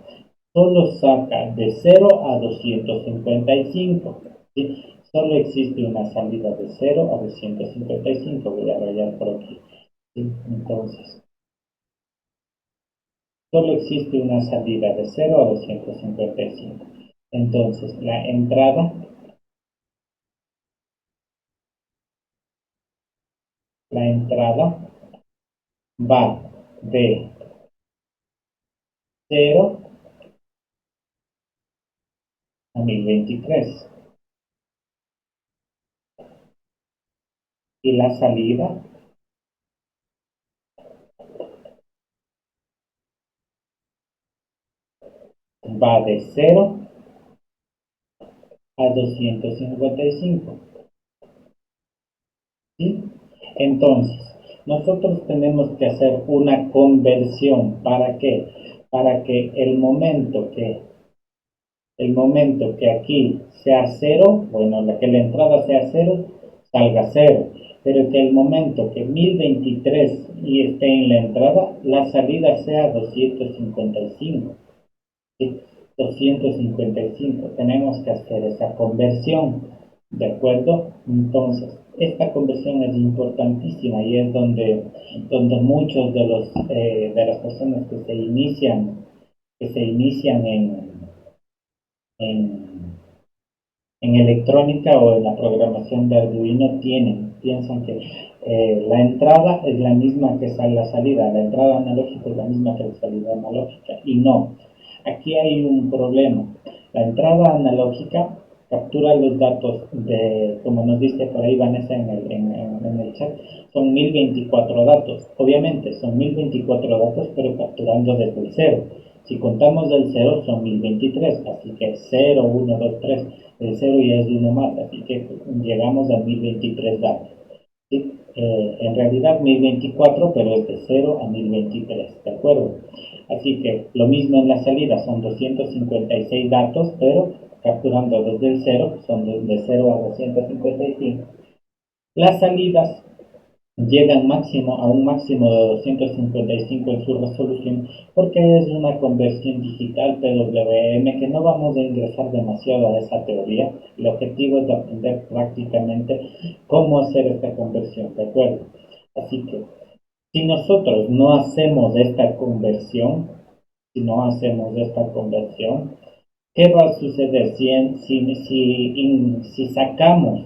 solo saca de 0 a 255, ¿sí? Solo existe una salida de 0 a 255, voy a rayar por aquí, ¿sí? Entonces, solo existe una salida de 0 a 255. Entonces, la entrada va de 0 a 1023 y la salida va de 0 a 255. ¿Sí? Entonces, nosotros tenemos que hacer una conversión. ¿Para qué? Para que el momento que aquí sea cero, bueno, que la entrada sea cero, salga cero. Pero que el momento que 1023 y esté en la entrada, la salida sea 255. ¿Sí? 255. Tenemos que hacer esa conversión, ¿de acuerdo? Entonces, esta conversión es importantísima y es donde muchos de las personas que se inician en, en electrónica o en la programación de Arduino piensan que la entrada es la misma que la salida, la entrada analógica es la misma que la salida analógica, y no. Aquí hay un problema. La entrada analógica captura los datos como nos dice por ahí Vanessa en el chat, son 1024 datos. Obviamente son 1024 datos, pero capturando desde el cero. Si contamos del cero son 1023, así que 0, 1, 2, 3. El cero ya es uno más, así que llegamos a 1023 datos. ¿Sí? En realidad 1024, pero es de 0 a 1023, ¿de acuerdo? Así que lo mismo en la salida, son 256 datos, pero capturando desde el 0, son de 0 a 255. Las salidas llegan a un máximo de 255 en su resolución, porque es una conversión digital PWM que no vamos a ingresar demasiado a esa teoría. El objetivo es aprender prácticamente cómo hacer esta conversión, ¿de acuerdo? Así que si nosotros no hacemos esta conversión, ¿qué va a suceder si sacamos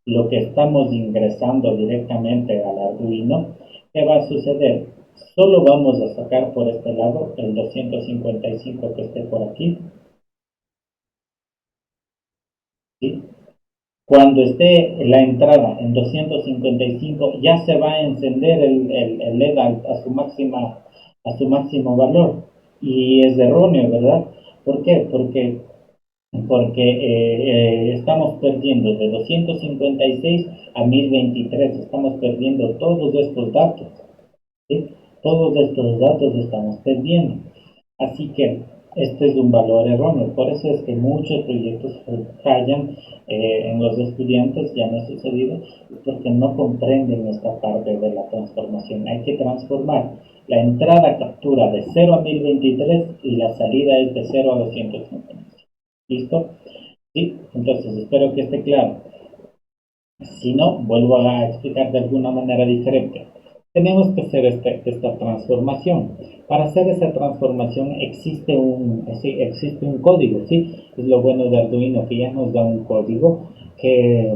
lo que estamos ingresando directamente al Arduino? ¿Qué va a suceder? Solo vamos a sacar por este lado el 255 que esté por aquí, ¿sí? Cuando esté la entrada en 255, ya se va a encender el LED a su máximo valor. y es erróneo, ¿verdad? ¿Por qué? Porque estamos perdiendo de 256 a 1023, estamos perdiendo todos estos datos, ¿sí? Todos estos datos estamos perdiendo. Así que este es un valor erróneo. Por eso es que muchos proyectos fallan en los estudiantes, ya me ha sucedido, porque no comprenden esta parte de la transformación. Hay que transformar. La entrada captura de 0 a 1023 y la salida es de 0 a 250. ¿Listo? Sí, entonces espero que esté claro. Si no, vuelvo a explicar de alguna manera diferente. Tenemos que hacer esta transformación. Para hacer esa transformación existe un código, ¿sí? Es lo bueno de Arduino, que ya nos da un código que,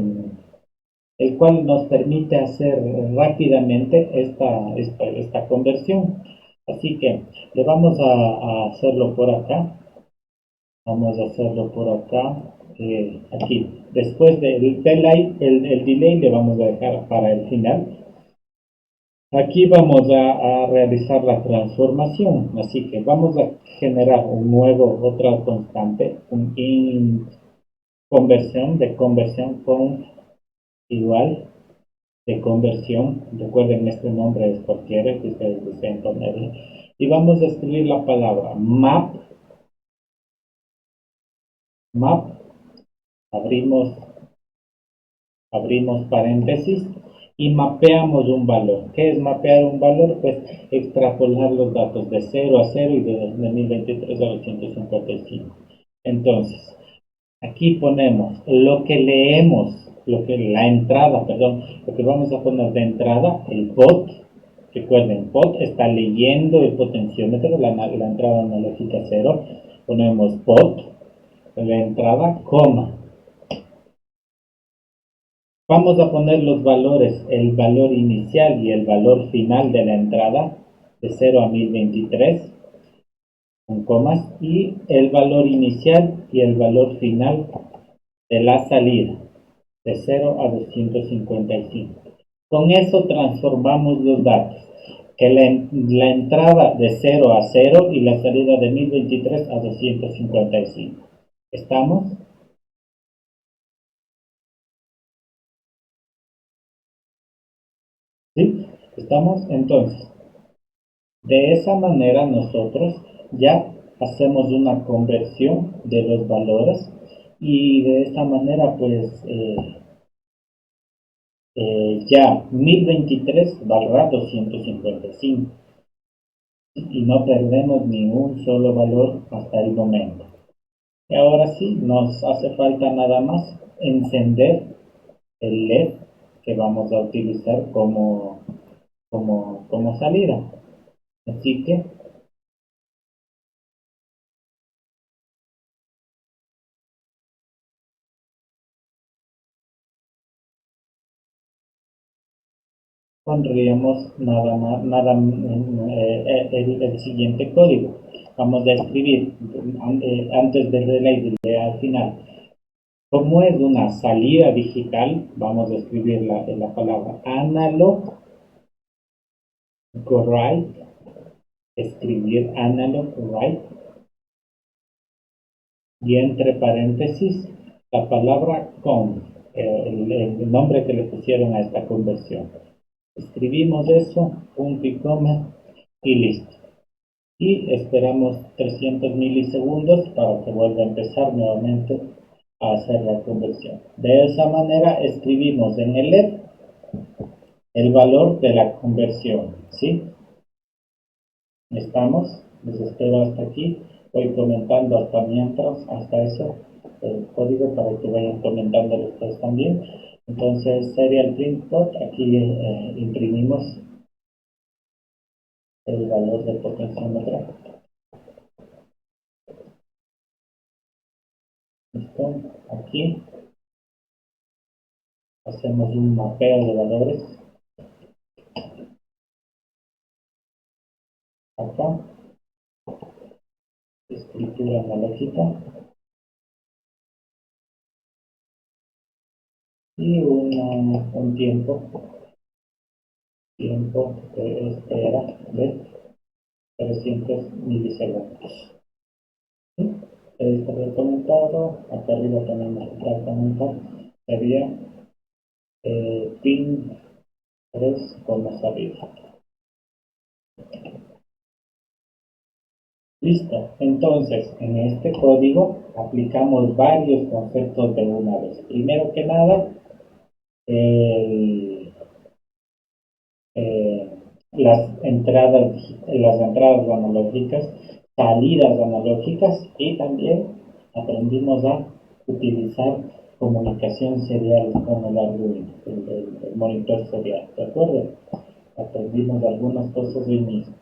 el cual nos permite hacer rápidamente esta conversión. Así que le vamos a hacerlo por acá. Vamos a hacerlo por acá. Aquí. Después del delay, el delay le vamos a dejar para el final. Aquí vamos a realizar la transformación. Así que vamos a generar otra constante, un int conversión con igual de conversión. Recuerden, este nombre es cualquiera que ustedes deseen ponerle. Y vamos a escribir la palabra map, abrimos paréntesis y mapeamos un valor. ¿Qué es mapear un valor? Pues extrapolar los datos de 0 a 0 y de 2023 a 255. Entonces, aquí ponemos lo que leemos, la entrada, perdón, lo que vamos a poner de entrada, el POT. Recuerden, POT está leyendo el potenciómetro, la entrada analógica 0. Ponemos POT, la entrada, coma. Vamos a poner los valores, el valor inicial y el valor final de la entrada, de 0 a 1023, con comas, y el valor inicial y el valor final de la salida, de 0 a 255. Con eso transformamos los datos, que la entrada de 0 a 0 y la salida de 1023 a 255. ¿Estamos? ¿Sí? ¿Estamos? Entonces, de esa manera nosotros ya hacemos una conversión de los valores y de esta manera pues ya 1023 valdrá 255 y no perdemos ningún solo valor hasta el momento. Y ahora sí, nos hace falta nada más encender el LED que vamos a utilizar como salida. Así que pondríamos el siguiente código. Vamos a escribir antes del delay al final. Como es una salida digital, vamos a escribir la palabra analog write, escribir analog write y entre paréntesis la palabra conf, el nombre que le pusieron a esta conversión. Escribimos eso, punto y coma y listo. Y esperamos 300 milisegundos para que vuelva a empezar nuevamente a hacer la conversión. De esa manera escribimos en el LED el valor de la conversión, ¿sí? ¿Estamos? Les espero hasta aquí. Voy comentando hasta mientras, hasta eso, el código para que vayan comentando ustedes también. Entonces, serial print code, aquí imprimimos el valor del potenciómetro. ¿Listo? Aquí hacemos un mapeo de valores. Acá, escritura analógica. Y un tiempo de espera. ¿Ves? 300 milisegundos. ¿Sí? Está recomendado. Acá arriba tenemos que comentar. Sería pin 3 como salida. Listo. Entonces, en este código aplicamos varios conceptos de una vez. Primero que nada, el, eh, las entradas analógicas, salidas analógicas y también aprendimos a utilizar comunicación serial con el Arduino, el monitor serial, ¿de acuerdo? Aprendimos algunas cosas hoy mismo.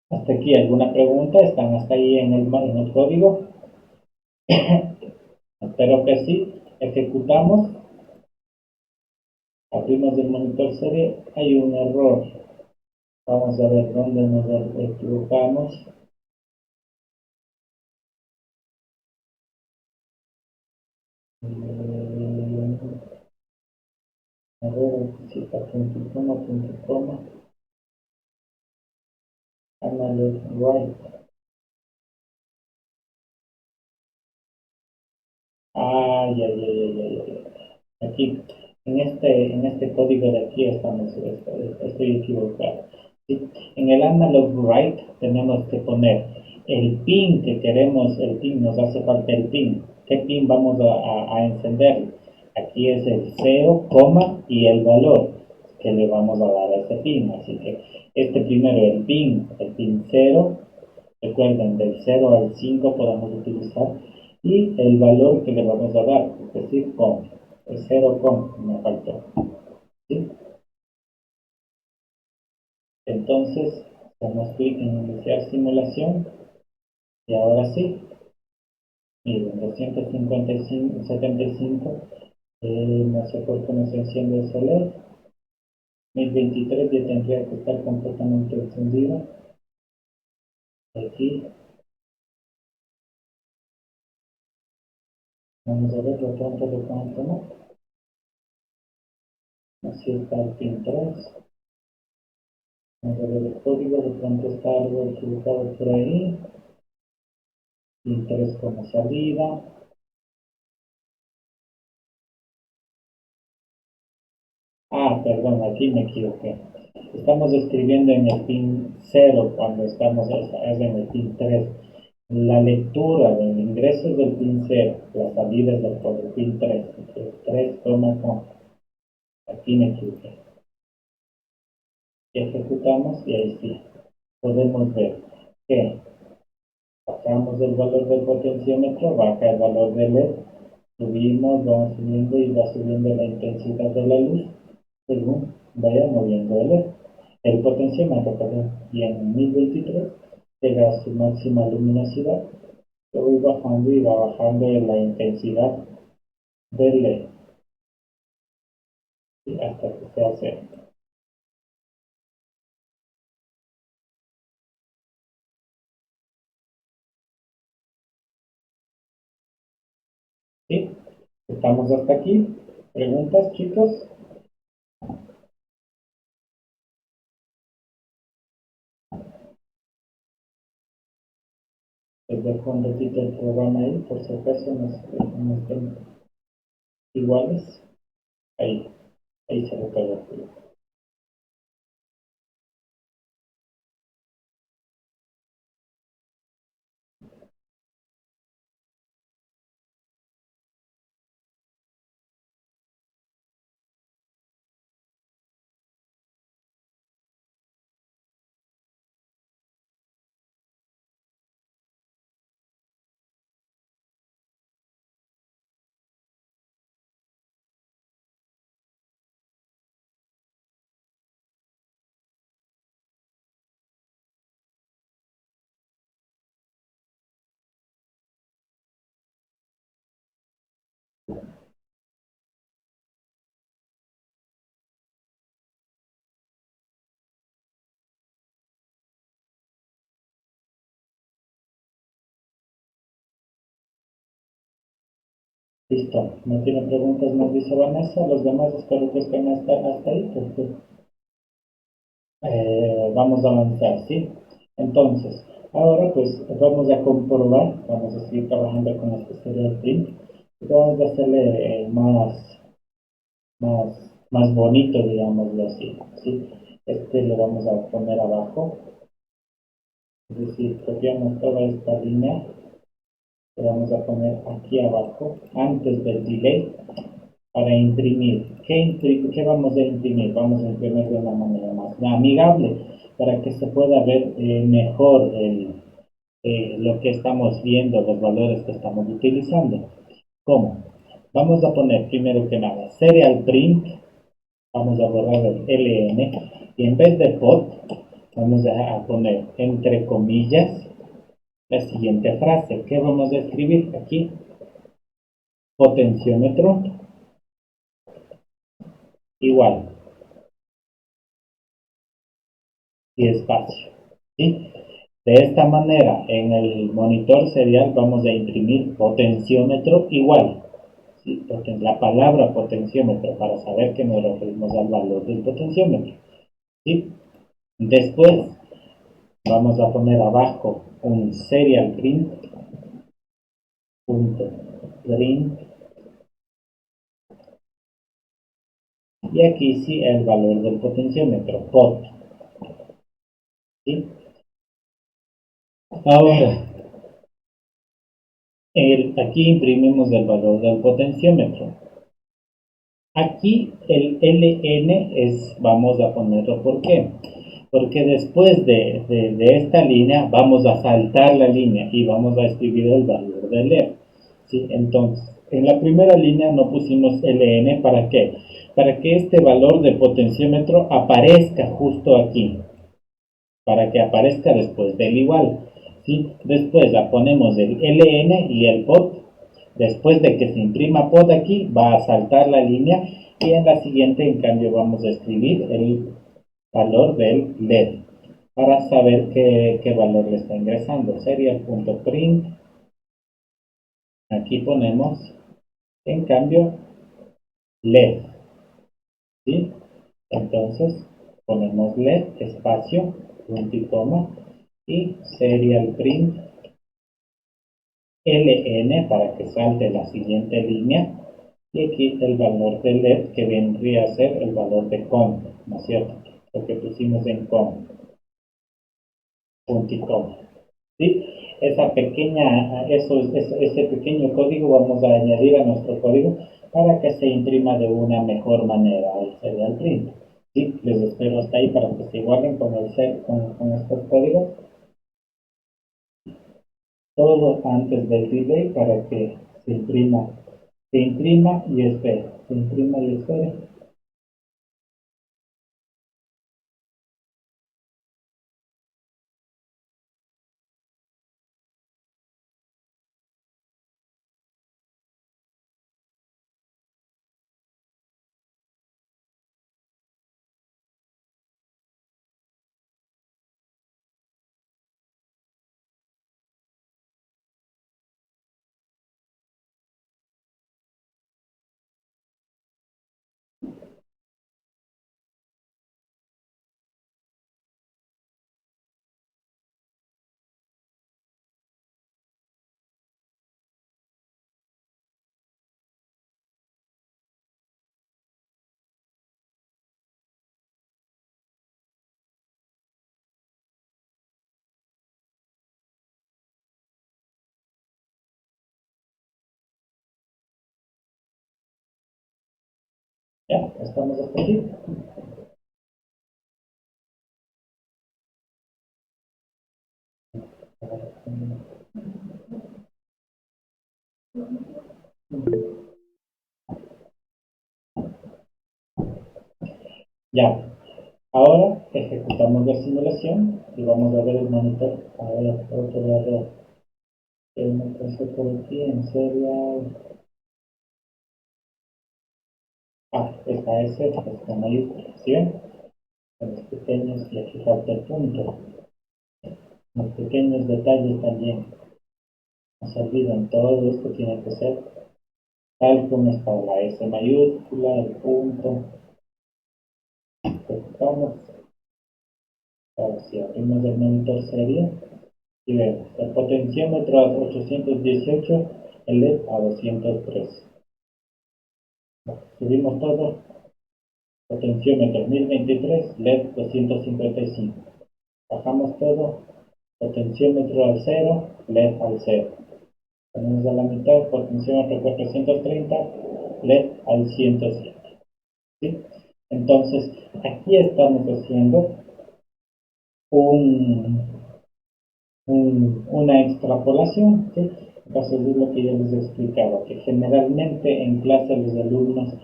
Hasta aquí, ¿alguna pregunta? ¿Están hasta ahí en el código? Espero que sí. Ejecutamos. Abrimos el monitor serie. Hay un error. Vamos a ver dónde nos equivocamos. A ver, si está punto coma, analog right. Ya, ya, ya, ya, ya. Aquí, en este código de aquí estoy equivocado. ¿Sí? En el analog write tenemos que poner el pin que queremos, el pin, nos hace falta el pin. ¿Qué pin vamos a encender? Aquí es el 0, y el valor que le vamos a dar a ese pin. Así que este primero, el pin 0, recuerden, del 0 al 5 podemos utilizar, y el valor que le vamos a dar, es decir, el 0 me faltó. ¿Sí? Entonces, damos clic en iniciar simulación y ahora sí, miren, 255, no sé por qué no se enciende ese LED. 1023 ya tendría que estar completamente encendido. Aquí, vamos a ver lo pronto de cuánto no. Así está el pin 3. Vamos a ver el código, de pronto está algo equivocado por ahí. Pin 3 como salida. Perdón, aquí me equivoqué. Estamos escribiendo en el pin 0 cuando estamos es en el pin 3. La lectura del ingreso es del pin 0, la salida es del pin 3. Entonces 3, aquí me equivoqué. Y ejecutamos y ahí sí. Podemos ver que bajamos el valor del potenciómetro, baja el valor del LED, subimos, vamos subiendo y va subiendo la intensidad de la luz según vaya moviendo el LED. El potenciómetro, perdón, y en 1023 llega a su máxima luminosidad, luego va bajando la intensidad del LED, ¿sí? Hasta que sea cero. ¿Sí? Estamos hasta aquí. ¿Preguntas, chicos? Les dejo un ratito el programa ahí, por si acaso no estén iguales. Ahí se lo pego. Listo, no tiene preguntas, nos dice Vanessa. Los demás espero que estén hasta ahí, porque Vamos a avanzar, ¿sí? Entonces, ahora pues vamos a comprobar, vamos a seguir trabajando con este serial print, y vamos a hacerle más bonito, digámoslo así, ¿sí? Este lo vamos a poner abajo, es decir, copiamos toda esta línea, lo vamos a poner aquí abajo, antes del delay, para imprimir. ¿Qué vamos a imprimir? Vamos a imprimir de una manera más amigable, para que se pueda ver mejor lo que estamos viendo, los valores que estamos utilizando. ¿Cómo? Vamos a poner primero que nada serial print, vamos a borrar el LN y en vez de pot vamos a poner entre comillas la siguiente frase. ¿Qué vamos a escribir aquí? Potenciómetro igual y espacio. ¿Sí? De esta manera, en el monitor serial vamos a imprimir potenciómetro igual. ¿Sí? Porque la palabra potenciómetro para saber que nos referimos al valor del potenciómetro. ¿Sí? Después vamos a poner abajo un serial print, punto print, y aquí sí el valor del potenciómetro, pot. ¿Sí? Ahora, aquí imprimimos el valor del potenciómetro. Aquí el LN vamos a ponerlo, ¿por qué? Porque después de esta línea vamos a saltar la línea y vamos a escribir el valor del L. ¿Sí? Entonces, en la primera línea no pusimos LN, ¿para qué? Para que este valor de potenciómetro aparezca justo aquí, para que aparezca después del igual. ¿Sí? Después la ponemos el LN y el pot. Después de que se imprima pod aquí, va a saltar la línea y en la siguiente, en cambio, vamos a escribir el valor del LED para saber qué valor le está ingresando. Serial.print. Aquí ponemos, en cambio, LED. ¿Sí? Entonces, ponemos LED, espacio, punto y coma, y serial print LN para que salte la siguiente línea. Y aquí el valor de LED que vendría a ser el valor de com, ¿no es cierto? Lo que pusimos en com, punto y coma. ¿Sí? Ese pequeño código vamos a añadir a nuestro código para que se imprima de una mejor manera el serial print. ¿Sí? Les espero hasta ahí para que se igualen con estos códigos. Todo antes del delay para que se imprima y espere, se imprima y espere. Ya, estamos hasta aquí. Ya, ahora ejecutamos la simulación y vamos a ver el monitor. A ver, otro error. Me pasó por aquí en serial. Esta S está mayúscula, ¿sí ven? Con los pequeños, y aquí falta el punto. Los pequeños detalles también. No se olviden, todo esto tiene que ser tal como está la S mayúscula, el punto. Ejecutamos. Ahora, si abrimos el monitor serie y vemos el potenciómetro a 818, el LED a 203. Subimos todo, potenciómetro 1023, LED 255. Bajamos todo, potenciómetro al 0, LED al 0. Ponemos a la mitad, potenciómetro 430, LED al 107. ¿Sí? Entonces, aquí estamos haciendo una extrapolación, ¿sí? Entonces es lo que yo les explicaba, que generalmente en clase los alumnos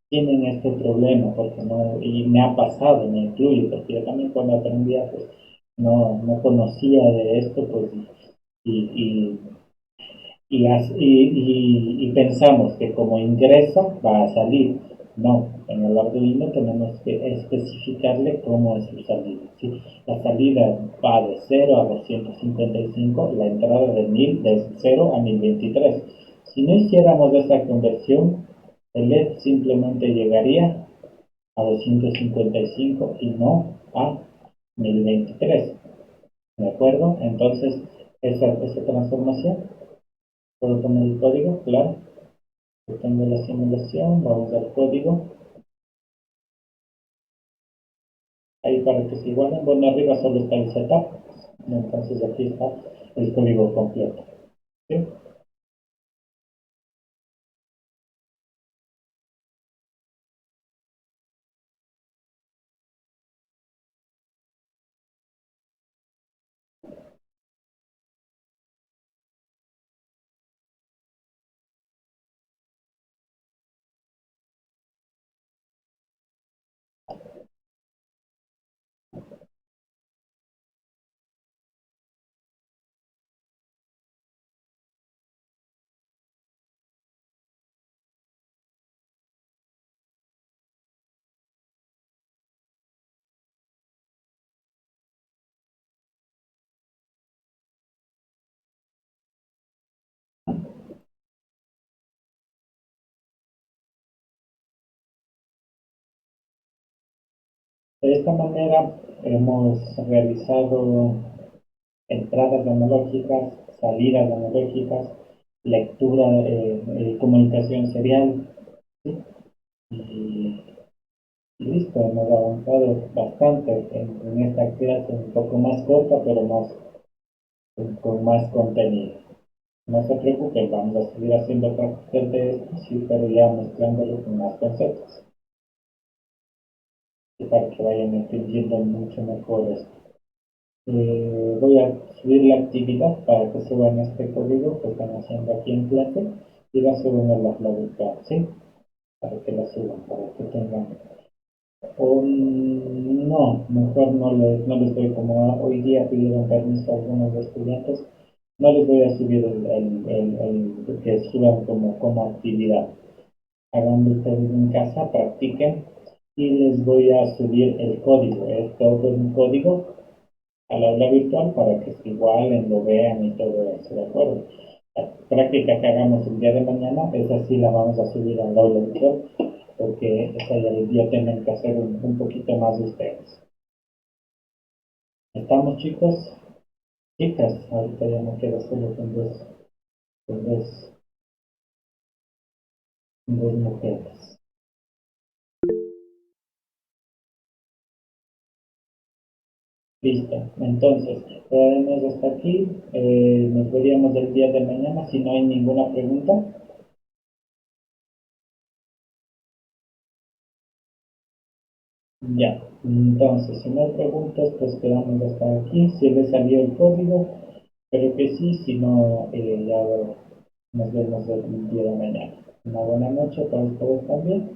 tienen este problema, porque no, y me ha pasado, me incluye, porque yo también cuando aprendía, pues no conocía de esto, pues, y, y, y pensamos que como ingresa va a salir. No, en el Arduino tenemos que especificarle cómo es su salida. ¿Sí? La salida va de 0 a 255, la entrada de 1000 de 0 a 1023. Si no hiciéramos esa conversión, el LED simplemente llegaría a 255 y no a 1023. ¿De acuerdo? Entonces, esa transformación, ¿puedo poner el código? Claro. Tengo la simulación, vamos al código. Ahí para que se igualen, bueno, arriba solo está el setup, entonces aquí está el código completo. ¿Sí? De esta manera hemos realizado entradas analógicas, salidas analógicas, lectura, comunicación serial, ¿sí? Y listo, hemos avanzado bastante en esta clase, un poco más corta, pero con más contenido. No se preocupen, vamos a seguir haciendo prácticas de esto, sí, pero ya mezclándolo con más conceptos, y para que vayan entendiendo mucho mejor esto. Voy a subir la actividad para que suban este código que están haciendo aquí en clase y la suben a la virtual, ¿sí? Para que la suban, para que tengan. O no, mejor no les doy, como hoy día pidieron permiso a algunos estudiantes, no les voy a subir el que suban como actividad. Hagan ustedes en casa, practiquen y les voy a subir el código. Es todo un código al aula virtual para que se igualen, lo vean y todo eso, ¿de acuerdo? La práctica que hagamos el día de mañana, esa sí la vamos a subir al aula virtual, porque esa ya tienen que hacer un poquito más ustedes. ¿Estamos, chicos? Chicas, ahorita ya no queda solo con dos, con dos mujeres. Listo, entonces, podemos hasta aquí, nos veríamos el día de mañana si no hay ninguna pregunta. Ya, entonces, si no hay preguntas, pues quedamos hasta aquí. Si les salió el código, pero que sí, si no, ya nos vemos el día de mañana. Una buena noche para ustedes también.